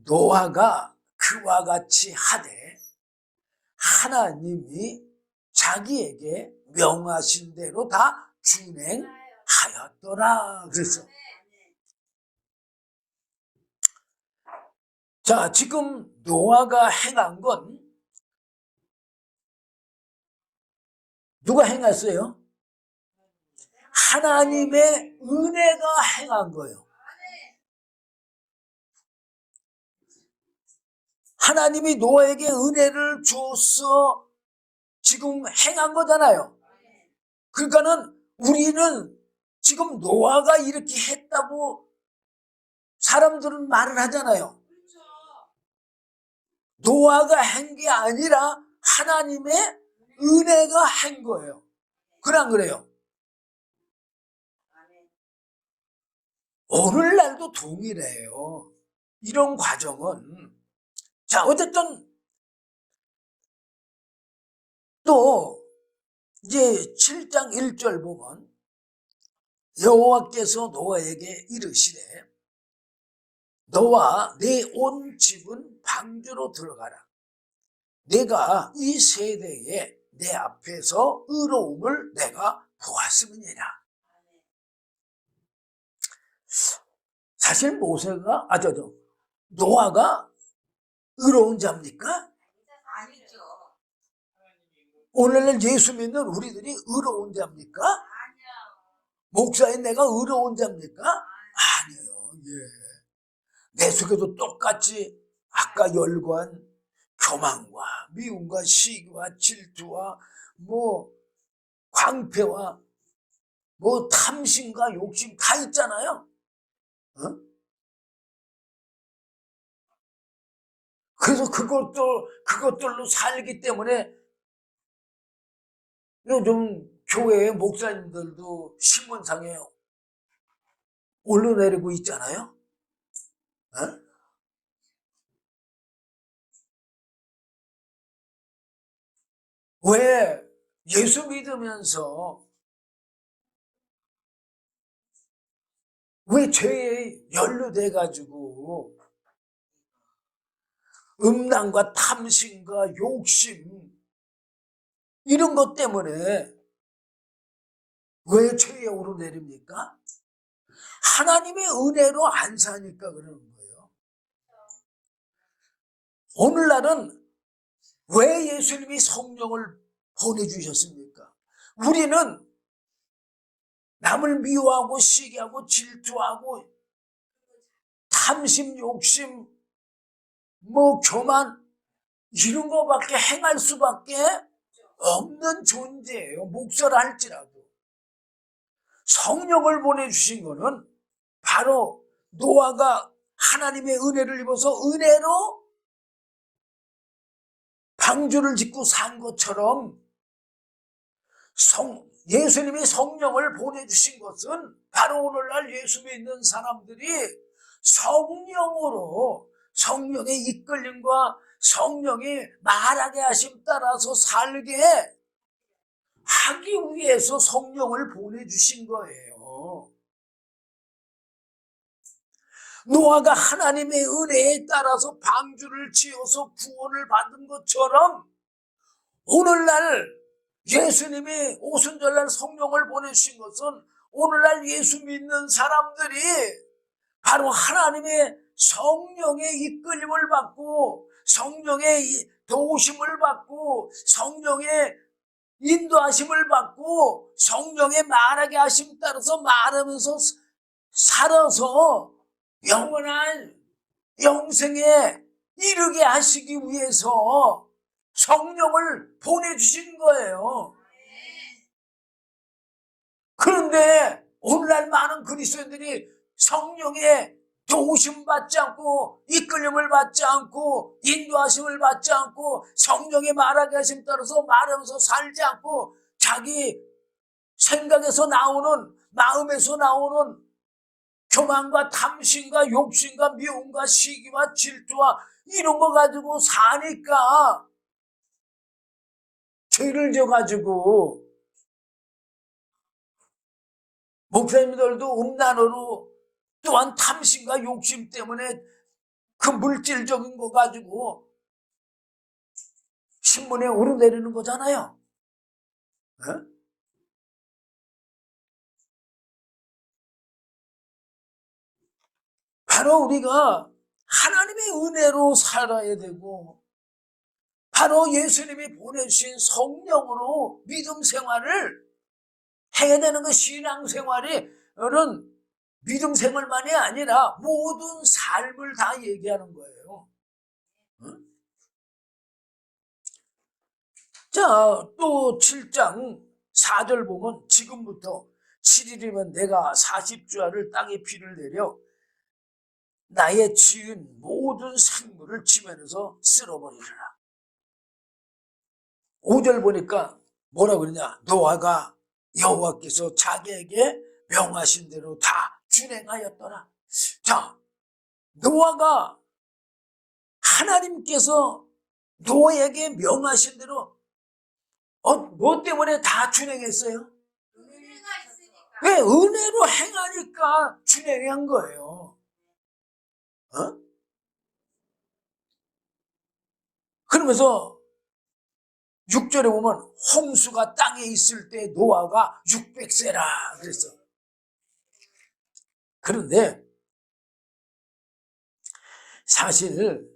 Speaker 1: 노아가 그와 같이 하되 하나님이 자기에게 명하신 대로 다 준행하였더라. 그래서 자, 지금 노아가 행한 건 누가 행했어요? 하나님의 은혜가 행한 거예요. 하나님이 노아에게 은혜를 주어서 지금 행한 거잖아요. 그러니까는 우리는 지금 노아가 이렇게 했다고 사람들은 말을 하잖아요. 노아가 한 게 아니라 하나님의 은혜가 한 거예요. 그냥 그래요. 오늘날도 동일해요. 이런 과정은. 자, 어쨌든 또 이제 7장 1절 보면 여호와께서 노아에게 이르시되 너와 내 온 집은 방주로 들어가라. 내가 이 세대에 내 앞에서 의로움을 내가 보았음이니라. 사실 모세가 노아가 의로운 자입니까?
Speaker 3: 아니죠.
Speaker 1: 오늘날 예수 믿는 우리들이 의로운 자입니까?
Speaker 3: 아니요.
Speaker 1: 목사인 내가 의로운 자입니까? 아니에요. 예. 내 속에도 똑같이 아까 열관, 교만과 미움과 시기와 질투와 광패와 탐심과 욕심 다 있잖아요. 어? 그래서 그것들로 살기 때문에 요즘 교회 목사님들도 신문상에 올려내리고 있잖아요. 어? 왜 예수 믿으면서 왜 죄에 연루돼가지고 음란과 탐심과 욕심 이런 것 때문에 왜 죄에 오르내립니까? 하나님의 은혜로 안 사니까 그러는 거예요. 오늘날은 왜 예수님이 성령을 보내주셨습니까? 우리는 남을 미워하고 시기하고 질투하고 탐심, 욕심, 교만 이런 거밖에 행할 수밖에 없는 존재예요. 목사를 할지라도. 성령을 보내주신 거는 바로 노아가 하나님의 은혜를 입어서 은혜로 방주를 짓고 산 것처럼 예수님이 성령을 보내주신 것은 바로 오늘날 예수 믿는 사람들이 성령으로 성령의 이끌림과 성령이 말하게 하심 따라서 살게 하기 위해서 성령을 보내주신 거예요. 노아가 하나님의 은혜에 따라서 방주를 지어서 구원을 받은 것처럼 오늘날 예수님이 오순절날 성령을 보내주신 것은 오늘날 예수 믿는 사람들이 바로 하나님의 성령의 이끌림을 받고 성령의 도우심을 받고 성령의 인도하심을 받고 성령의 말하게 하심 따라서 말하면서 살아서 영원한 영생에 이르게 하시기 위해서 성령을 보내주신 거예요. 그런데 오늘날 많은 그리스도인들이 성령의 도우심 받지 않고 이끌림을 받지 않고 인도하심을 받지 않고 성령의 말하게 하심 따라서 말하면서 살지 않고 자기 생각에서 나오는 마음에서 나오는 교만과 탐심과 욕심과 미움과 시기와 질투와 이런 거 가지고 사니까 죄를 져가지고 목사님들도 음란으로 또한 탐심과 욕심 때문에 그 물질적인 거 가지고 신문에 오르내리는 거잖아요. 어? 바로 우리가 하나님의 은혜로 살아야 되고 바로 예수님이 보내주신 성령으로 믿음 생활을 해야 되는 그 신앙생활이 는 믿음 생활만이 아니라 모든 삶을 다 얘기하는 거예요. 응? 자, 또 7장 4절 보면 지금부터 7일이면 내가 40주야를 땅에 피를 내려 나의 지은 모든 생물을 지면에서 쓸어버리리라. 5절 보니까 뭐라 그러냐? 노아가 여호와께서 자기에게 명하신 대로 다 준행하였더라. 자, 노아가 하나님께서 노아에게 명하신 대로 뭐 때문에 다 준행했어요?
Speaker 2: 은혜가 있으니까.
Speaker 1: 왜? 은혜로 행하니까 준행한 거예요. 어? 그러면서 6절에 보면 홍수가 땅에 있을 때 노아가 600세라 그랬어. 그런데 사실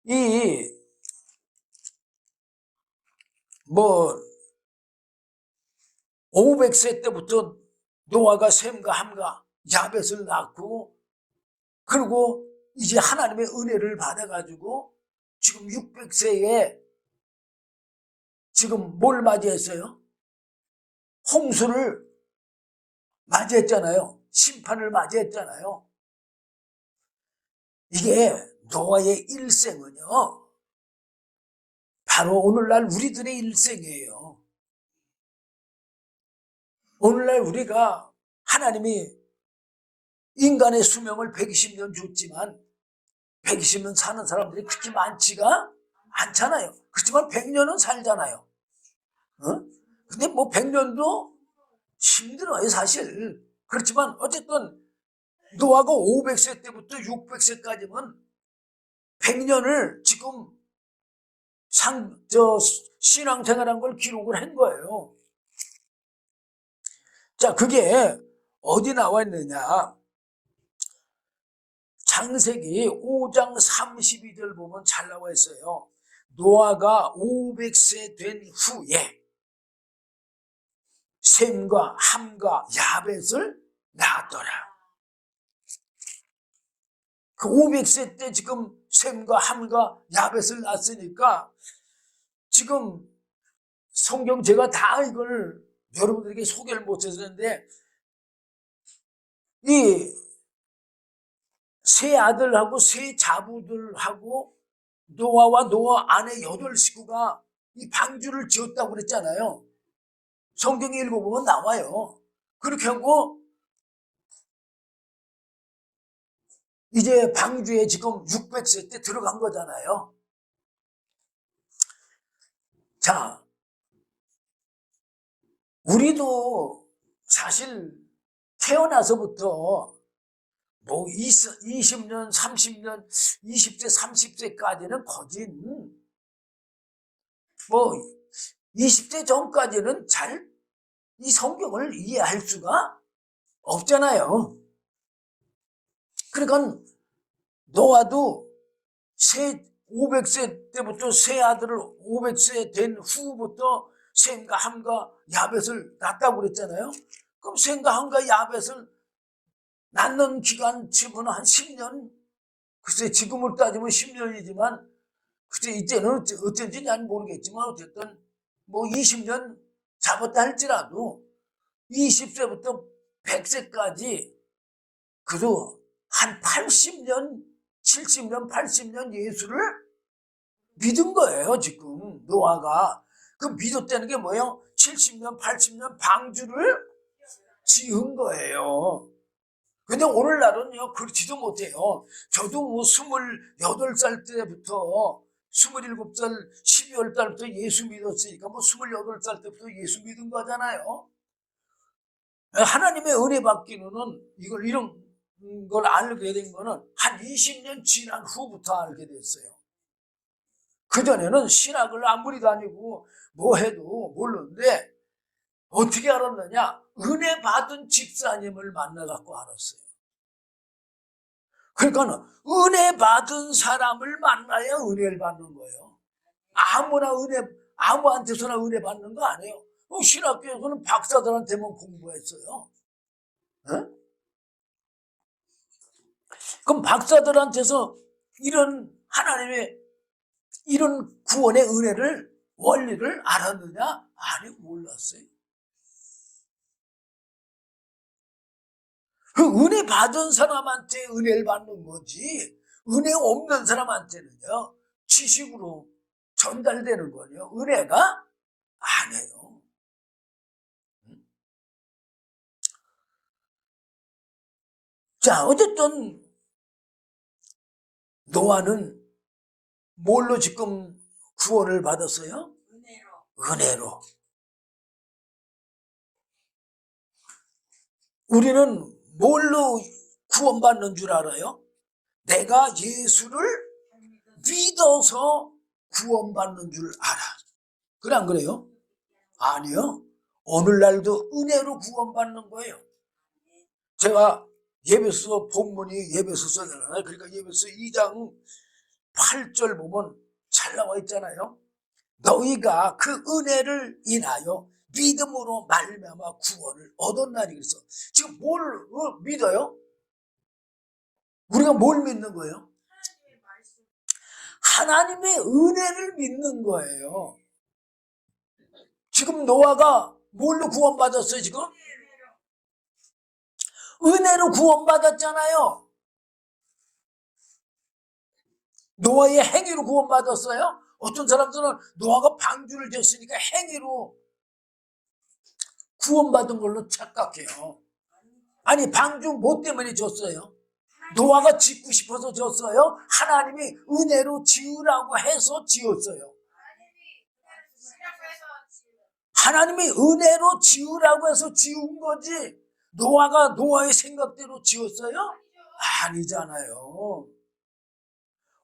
Speaker 1: 이 뭐 500세 때부터 노아가 셈과 함과 야벳을 낳고 그리고 이제 하나님의 은혜를 받아가지고 지금 600세에 지금 뭘 맞이했어요? 홍수를 맞이했잖아요. 심판을 맞이했잖아요. 이게 노아의 일생은요, 바로 오늘날 우리들의 일생이에요. 오늘날 우리가 하나님이 인간의 수명을 120년 줬지만 120년 사는 사람들이 그렇게 많지가 않잖아요. 그렇지만 100년은 살잖아요. 어? 근데 뭐 100년도 힘들어요, 사실. 그렇지만 어쨌든 노아가 500세 때부터 600세까지면 100년을 지금 신앙생활한 걸 기록을 한 거예요. 자, 그게 어디 나와 있느냐? 창세기 5장 32절 보면 잘 나와 있어요. 노아가 500세 된 후에 셈과 함과 야벳을 낳았더라. 그 500세 때 지금 셈과 함과 야벳을 낳았으니까 지금 성경 제가 다 이걸 여러분들에게 소개를 못 했는데 이 세 아들하고 세 자부들하고 노아와 노아 아내 8식구가 이 방주를 지었다고 그랬잖아요. 성경에 읽어보면 나와요. 그렇게 하고 이제 방주에 지금 600세 때 들어간 거잖아요. 자, 우리도 사실 태어나서부터 뭐 20년, 30년, 20세, 30세까지는 거진 뭐 20세 전까지는 잘 이 성경을 이해할 수가 없잖아요. 그러니까 노아도 500세 때부터 세 아들을 500세 된 후부터 셈과 함과 야벳을 낳았다고 그랬잖아요. 그럼 셈과 함과 야벳을 낳는 기간 치고는 한 10년, 글쎄 지금을 따지면 10년이지만 글쎄 이때는 어쩐지 난 모르겠지만 어쨌든 뭐 20년 잡았다 할지라도 20세부터 100세까지 그래도 한 80년, 70년, 80년 예수를 믿은 거예요, 지금 노아가. 그 믿었다는 게 뭐예요? 70년, 80년 방주를 지은 거예요. 근데 오늘날은요, 그렇지도 못해요. 저도 뭐 28살 때부터 27살 12월 달부터 예수 믿었으니까 뭐 28살 때부터 예수 믿은 거잖아요. 하나님의 은혜 받기는 이걸 이런 걸 알게 된 거는 한 20년 지난 후부터 알게 됐어요. 그전에는 신학을 아무리 다니고 뭐 해도 모르는데 어떻게 알았느냐? 은혜 받은 집사님을 만나갖고 알았어요. 그러니까 은혜 받은 사람을 만나야 은혜를 받는 거예요. 아무한테서나 은혜 받는 거 아니에요. 신학교에서는 박사들한테만 공부했어요. 응? 그럼 박사들한테서 이런 하나님의 이런 구원의 은혜를 원리를 알았느냐? 아니, 몰랐어요. 그 은혜 받은 사람한테 은혜를 받는 거지, 은혜 없는 사람한테는요 지식으로 전달되는 거요 은혜가 아니에요. 자, 어쨌든 노아는 뭘로 지금 구원을 받았어요? 은혜로. 우리는 뭘로 구원받는 줄 알아요? 내가 예수를 믿어서 구원받는 줄 알아. 그래, 안 그래요? 아니요. 오늘날도 은혜로 구원받는 거예요. 제가 예배소 본문이 예배소서잖아요. 그러니까 예배소 2장 8절 보면 잘 나와 있잖아요. 너희가 그 은혜를 인하여 믿음으로 말미암아 구원을 얻었나니. 그래서 지금 뭘 믿어요? 우리가 뭘 믿는 거예요? 하나님의 은혜를 믿는 거예요. 지금 노아가 뭘로 구원받았어요? 지금 은혜로 구원받았잖아요. 노아의 행위로 구원받았어요? 어떤 사람들은 노아가 방주를 졌으니까 행위로 구원받은 걸로 착각해요. 아니, 방주 뭐 때문에 졌어요? 노아가 짓고 싶어서 졌어요? 하나님이 은혜로 지으라고 해서 지었어요. 하나님이 은혜로 지으라고 해서 지은 거지, 노아가 노아의 생각대로 지었어요? 아니잖아요.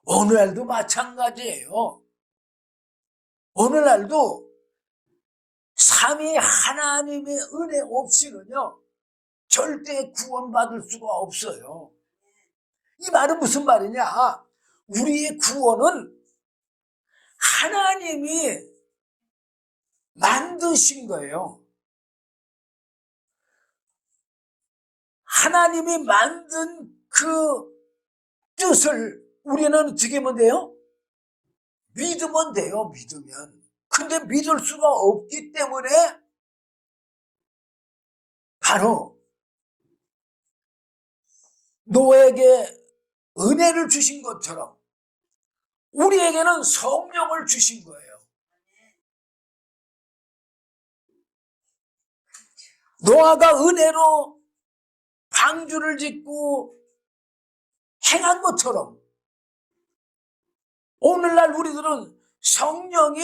Speaker 1: 오늘날도 마찬가지예요. 오늘날도 삼위 하나님의 은혜 없이는요 절대 구원받을 수가 없어요. 이 말은 무슨 말이냐? 우리의 구원은 하나님이 만드신 거예요. 하나님이 만든 그 뜻을 우리는 어떻게 하면 돼요? 믿으면 돼요. 믿으면. 근데 믿을 수가 없기 때문에 바로 노아에게 은혜를 주신 것처럼 우리에게는 성령을 주신 거예요. 노아가 은혜로 방주를 짓고 행한 것처럼 오늘날 우리들은 성령이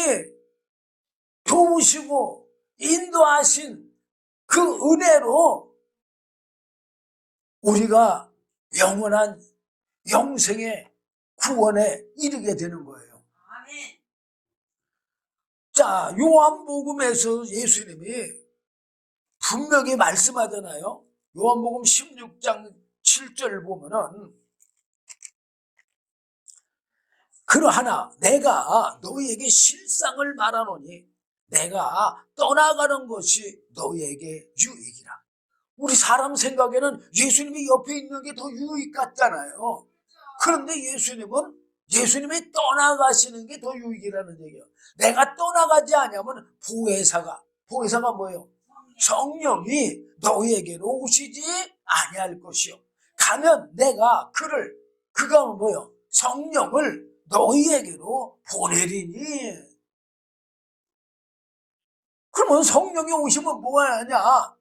Speaker 1: 도우시고 인도하신 그 은혜로 우리가 영원한 영생의 구원에 이르게 되는 거예요.
Speaker 3: 아멘.
Speaker 1: 자, 요한복음에서 예수님이 분명히 말씀하잖아요. 요한복음 16장 7절 보면은, 그러하나 내가 너희에게 실상을 말하노니 내가 떠나가는 것이 너희에게 유익이라. 우리 사람 생각에는 예수님이 옆에 있는 게 더 유익 같잖아요. 그런데 예수님이 떠나가시는 게 더 유익이라는 얘기예요. 내가 떠나가지 않으면 보혜사가 뭐예요? 성령이 너희에게로 오시지 아니할 것이요. 가면 내가 그가 뭐예요? 성령을 너희에게로 보내리니. 그러면 성령이 오시면 뭐 하냐?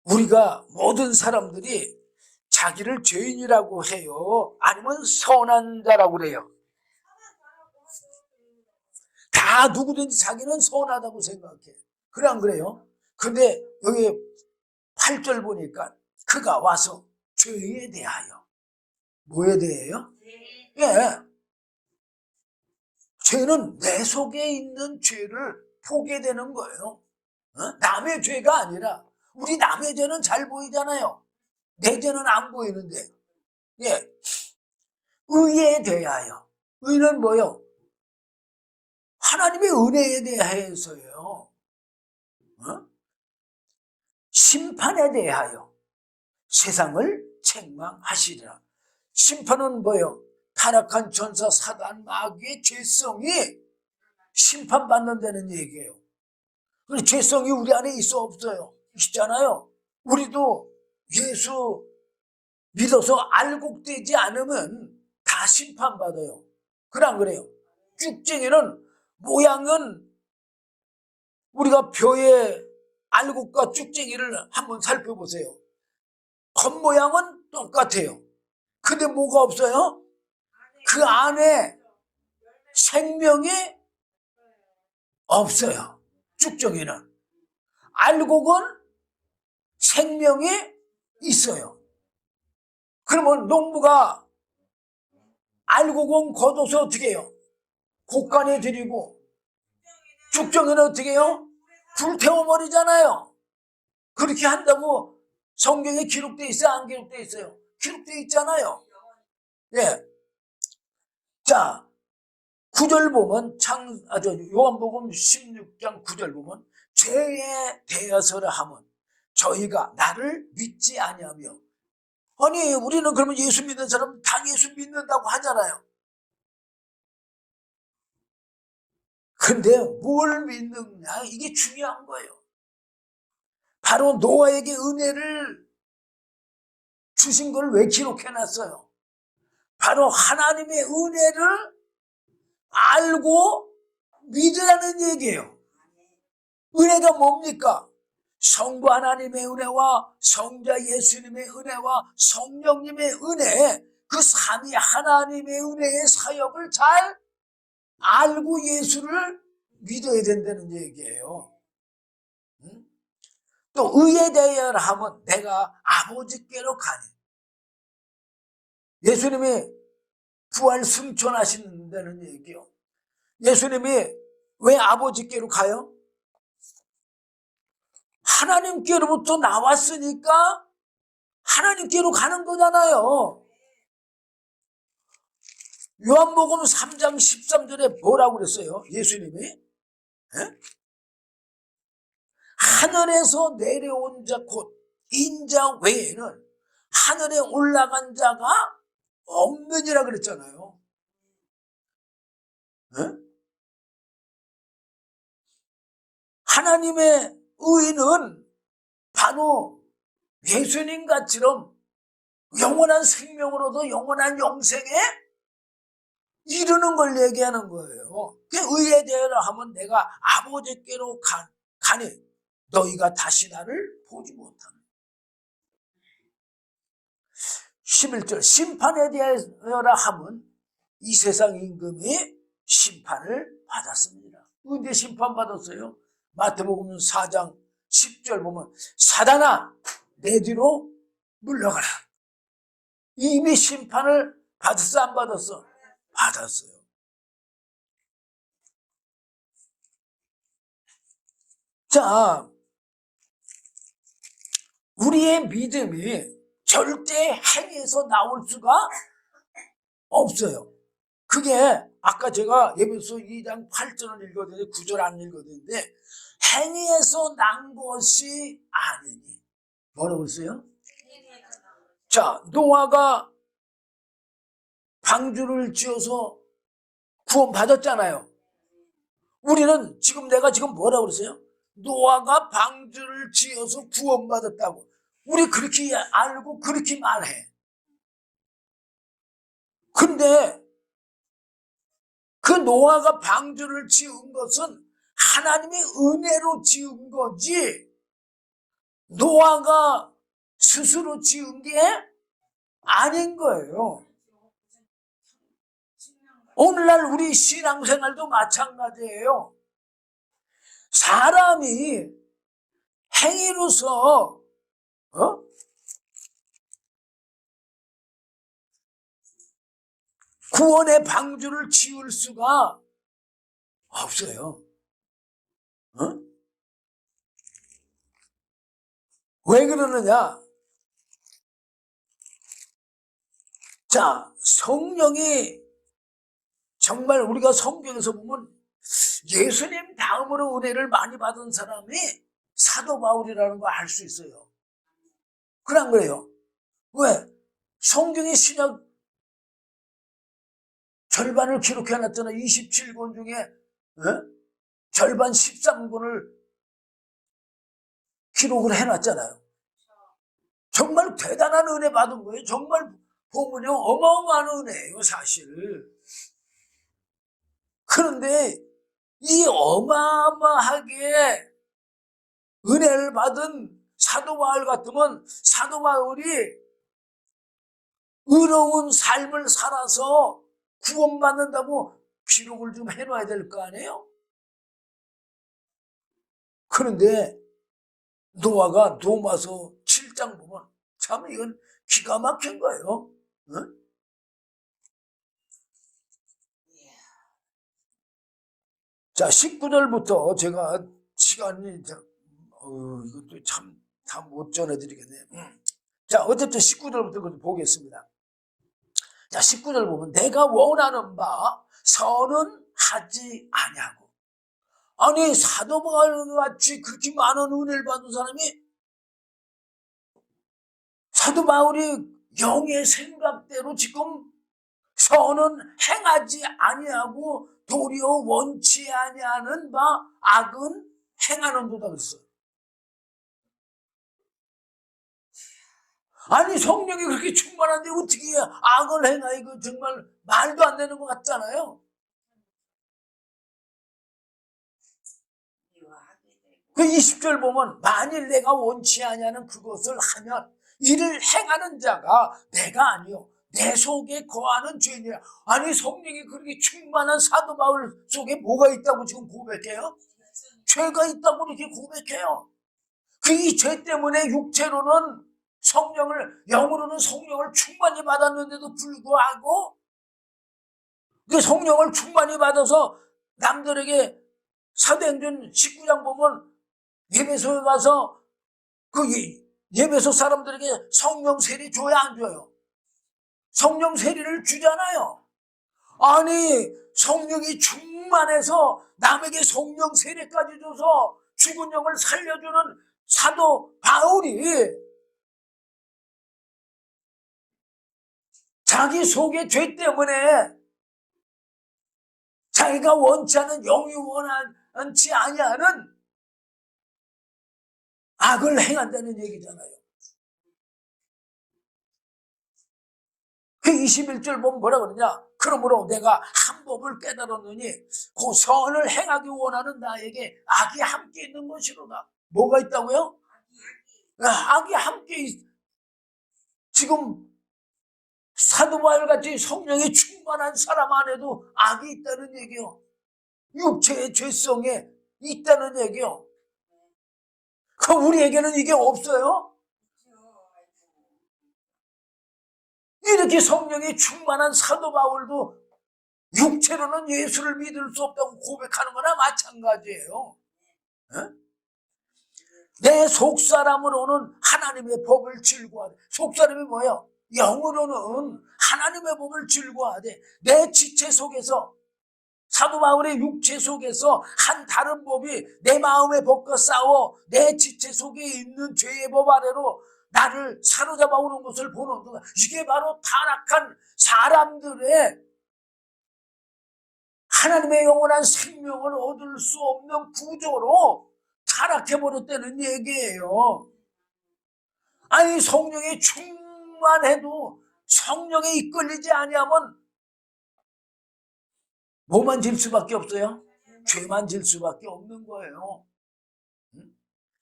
Speaker 1: 우리가 모든 사람들이 자기를 죄인이라고 해요? 아니면 선한 자라고 그래요? 다 누구든지 자기는 선하다고 생각해. 그래, 안 그래요? 근데 여기 8절 보니까 그가 와서 죄에 대하여, 뭐에 대해요?
Speaker 3: 네.
Speaker 1: 예, 죄는 내 속에 있는 죄를 보게 되는 거예요. 남의 죄가 아니라, 우리 남의 죄는 잘 보이잖아요. 내 죄는 안 보이는데. 예, 의에 대하여. 의는 뭐요? 하나님의 은혜에 대해서요. 심판에 대하여 세상을 책망하시리라. 심판은 뭐요? 타락한 전사 사단 마귀의 죄성이 심판받는다는 얘기예요. 그리고 죄성이 우리 안에 있어 없어요? 있잖아요. 우리도 예수 믿어서 알곡되지 않으면 다 심판받아요. 그래, 그래요? 쭉쟁이는 모양은 우리가 벼의 알곡과 쭉쟁이를 한번 살펴보세요. 겉모양은 똑같아요. 근데 뭐가 없어요? 그 안에 생명이 없어요. 쭉정이는. 알곡은 생명이 있어요. 그러면 농부가 알곡은 걷어서 어떻게 해요? 곡간에 들이고, 쭉정이는 어떻게 해요? 불태워버리잖아요. 그렇게 한다고 성경에 기록되어 있어요? 안 기록되어 있어요? 기록되어 있잖아요. 예. 자, 9절 보면 요한복음 16장 9절 보면 죄에 대해서라 하면 저희가 나를 믿지 아니하며. 아니, 우리는 그러면 예수 믿는 사람 다 예수 믿는다고 하잖아요. 근데 뭘 믿느냐, 이게 중요한 거예요. 바로 노아에게 은혜를 주신 걸 왜 기록해놨어요? 바로 하나님의 은혜를 알고 믿으라는 얘기예요. 은혜가 뭡니까? 성부 하나님의 은혜와 성자 예수님의 은혜와 성령님의 은혜, 그 삼위 하나님의 은혜의 사역을 잘 알고 예수를 믿어야 된다는 얘기예요. 또 의에 대하여 하면 내가 아버지께로 가니. 예수님이 부활 승천하신다는 얘기요. 예수님이 왜 아버지께로 가요? 하나님께로부터 나왔으니까 하나님께로 가는 거잖아요. 요한복음 3장 13절에 뭐라고 그랬어요? 예수님이? 에? 하늘에서 내려온 자 곧 인자 외에는 하늘에 올라간 자가 없느니라 그랬잖아요. 에? 하나님의 의는 바로 예수님 같이럼 영원한 생명으로도 영원한 영생에 이르는 걸 얘기하는 거예요. 그 의에 대하여 하면 내가 아버지께로 가니 너희가 다시 나를 보지 못하는. 11절 심판에 대하여라 하면 이 세상 임금이 심판을 받았습니다. 언제 심판받았어요? 마태복음 4장 10절 보면 사단아 내 뒤로 물러가라. 이미 심판을 받았어 안 받았어? 받았어요. 자, 우리의 믿음이 절대 행위에서 나올 수가 없어요. 그게 아까 제가 에베소 2장 8절을 읽었는데 9절 안 읽었는데 행위에서 난 것이 아니니. 뭐라고 했어요? 자, 노아가 방주를 지어서 구원받았잖아요. 우리는 내가 지금 뭐라고 그랬어요? 노아가 방주를 지어서 구원받았다고. 우리 그렇게 알고 그렇게 말해. 근데 그 노아가 방주를 지은 것은 하나님의 은혜로 지은 거지 노아가 스스로 지은 게 아닌 거예요. 오늘날 우리 신앙생활도 마찬가지예요. 사람이 행위로서 구원의 방주를 지을 수가 없어요. 어? 왜 그러느냐? 자, 성령이 정말 우리가 성경에서 보면 예수님 다음으로 은혜를 많이 받은 사람이 사도 바울이라는 거 알 수 있어요. 그런 거예요. 왜? 성경의 신약 절반을 기록해놨잖아. 27권 중에 절반 13권을 기록을 해놨잖아요. 정말 대단한 은혜 받은 거예요. 정말 보면요, 어마어마한 은혜예요, 사실. 그런데 이 어마어마하게 은혜를 받은 사도 바울 같으면 사도 바울이 의로운 삶을 살아서 구원받는다고 기록을 좀 해놔야 될 거 아니에요? 그런데 노아가 로마서 7장 보면 참 이건 기가 막힌 거예요. 응? 자, 19절부터 제가 시간이 이것도 참 다 못 전해드리겠네요. 자, 어쨌든 19절부터 보겠습니다. 자, 19절 보면 내가 원하는 바 선은 하지 아니하고. 아니, 사도 바울 같이 그렇게 많은 은혜를 받은 사람이 사도 바울이 영의 생각대로 지금 선은 행하지 아니하고 도리어 원치 아니하는 바 악은 행하는도다 그랬어요. 아니, 성령이 그렇게 충만한데 어떻게 악을 행하? 이거 정말 말도 안 되는 것 같잖아요. 그 20절 보면 만일 내가 원치 아니하는 그것을 하면 이를 행하는 자가 내가 아니요 내 속에 거하는 죄인이라. 아니, 성령이 그렇게 충만한 사도 바울 속에 뭐가 있다고 지금 고백해요? 죄가 있다고 이렇게 고백해요. 그 이 죄 때문에 육체로는 성령을, 영으로는 성령을 충만히 받았는데도 불구하고 그 성령을 충만히 받아서 남들에게 사도행전 19장 보면 예배소에 가서 그 예배소 사람들에게 성령 세례 줘야 안 줘요? 성령 세례를 주잖아요. 아니, 성령이 충만해서 남에게 성령 세례까지 줘서 죽은 영을 살려주는 사도 바울이 자기 속의 죄 때문에 자기가 원치 않은, 영이 원치 아니하는 악을 행한다는 얘기잖아요. 그 21절 보면 뭐라 그러냐? 그러므로 내가 한 법을 깨달았느니 그 선을 행하기 원하는 나에게 악이 함께 있는 것이로다. 뭐가 있다고요? 악이 함께 지금 사도 바울같이 성령이 충만한 사람 안에도 악이 있다는 얘기요. 육체의 죄성에 있다는 얘기요. 그럼 우리에게는 이게 없어요? 이렇게 성령이 충만한 사도 바울도 육체로는 예수를 믿을 수 없다고 고백하는 거나 마찬가지예요. 내 속사람으로는 하나님의 법을 즐거워하되. 속사람이 뭐예요? 영으로는 하나님의 법을 즐거워하되 내 지체 속에서, 사도 바울의 육체 속에서 한 다른 법이 내 마음의 법과 싸워 내 지체 속에 있는 죄의 법 아래로 나를 사로잡아 오는 것을 보는 거야. 이게 바로 타락한 사람들의 하나님의 영원한 생명을 얻을 수 없는 구조로 타락해버렸다는 얘기예요. 아니, 성령이 충만해도 성령에 이끌리지 아니하면 뭐만 질 수밖에 없어요? 죄만 질 수밖에 없는 거예요.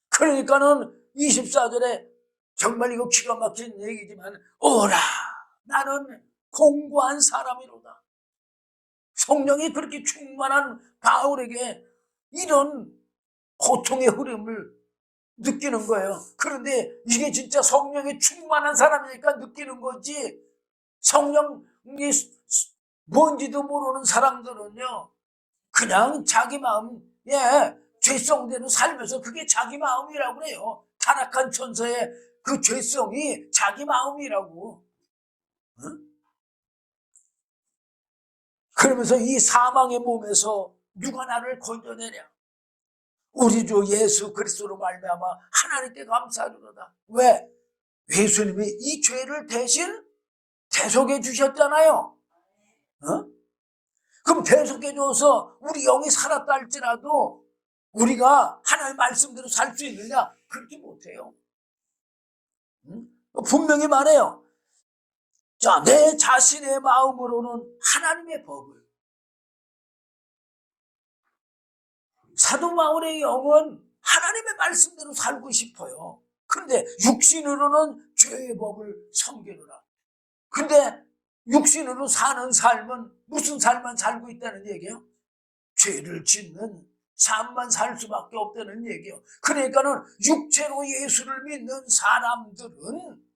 Speaker 1: 그러니까는 24절에 정말 이거 기가 막힌 얘기지만 오라 나는 공고한 사람이로다. 성령이 그렇게 충만한 바울에게 이런 고통의 흐름을 느끼는 거예요. 그런데 이게 진짜 성령이 충만한 사람이니까 느끼는 거지, 성령이 뭔지도 모르는 사람들은요, 그냥 자기 마음, 죄성대로 살면서 그게 자기 마음이라고 그래요. 타락한 천사의 그 죄성이 자기 마음이라고. 응? 그러면서 이 사망의 몸에서 누가 나를 건져내랴? 우리 주 예수 그리스도로 말미암아 하나님께 감사하리로다. 왜? 예수님이 이 죄를 대신 대속해 주셨잖아요. 어? 그럼 대속해 줘서 우리 영이 살았다 할지라도 우리가 하나님의 말씀대로 살 수 있느냐? 그렇게 못해요. 응? 분명히 말해요. 자, 내 자신의 마음으로는 하나님의 법을, 사도 바울의 영은 하나님의 말씀대로 살고 싶어요. 근데 육신으로는 죄의 법을 섬기노라. 근데 육신으로 사는 삶은 무슨 삶만 살고 있다는 얘기예요? 죄를 짓는 삶만 살 수밖에 없다는 얘기예요. 그러니까는 육체로 예수를 믿는 사람들은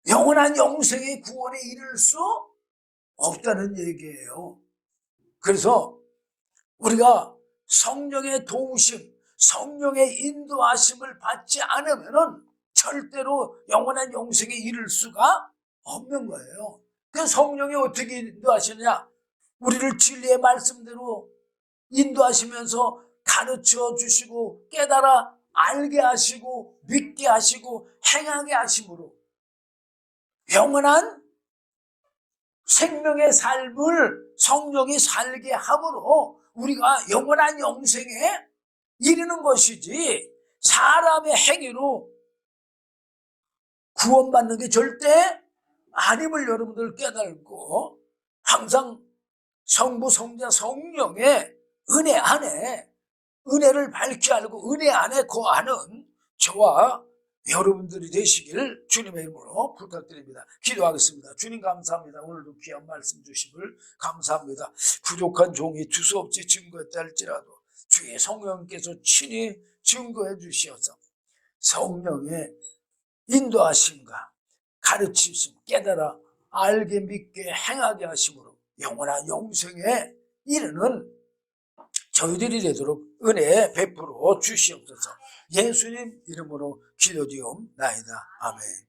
Speaker 1: 영원한 영생의 구원에 이를 수 없다는 얘기예요. 그래서 우리가 성령의 도우심, 성령의 인도하심을 받지 않으면은 절대로 영원한 영생에 이를 수가 없는 거예요. 그 성령이 어떻게 인도하시느냐? 우리를 진리의 말씀대로 인도하시면서 가르쳐 주시고 깨달아 알게 하시고 믿게 하시고 행하게 하심으로 영원한 생명의 삶을 성령이 살게 함으로 우리가 영원한 영생에 이르는 것이지, 사람의 행위로 구원받는 게 절대 아님을 여러분들 깨달고, 항상 성부, 성자, 성령의 은혜 안에, 은혜를 밝히 알고 은혜 안에 거하는 저와 여러분들이 되시길 주님의 이름으로 부탁드립니다. 기도하겠습니다. 주님 감사합니다. 오늘도 귀한 말씀 주심을 감사합니다. 부족한 종이 두서없이 증거했다 할지라도 주의 성령께서 친히 증거해 주시어서 성령의 인도하심과 가르치심, 깨달아 알게 믿게 행하게 하심으로 영원한 영생에 이르는 저희들이 되도록 은혜 베풀어 주시옵소서. 예수님 이름으로 기도드리옵나이다. 아멘.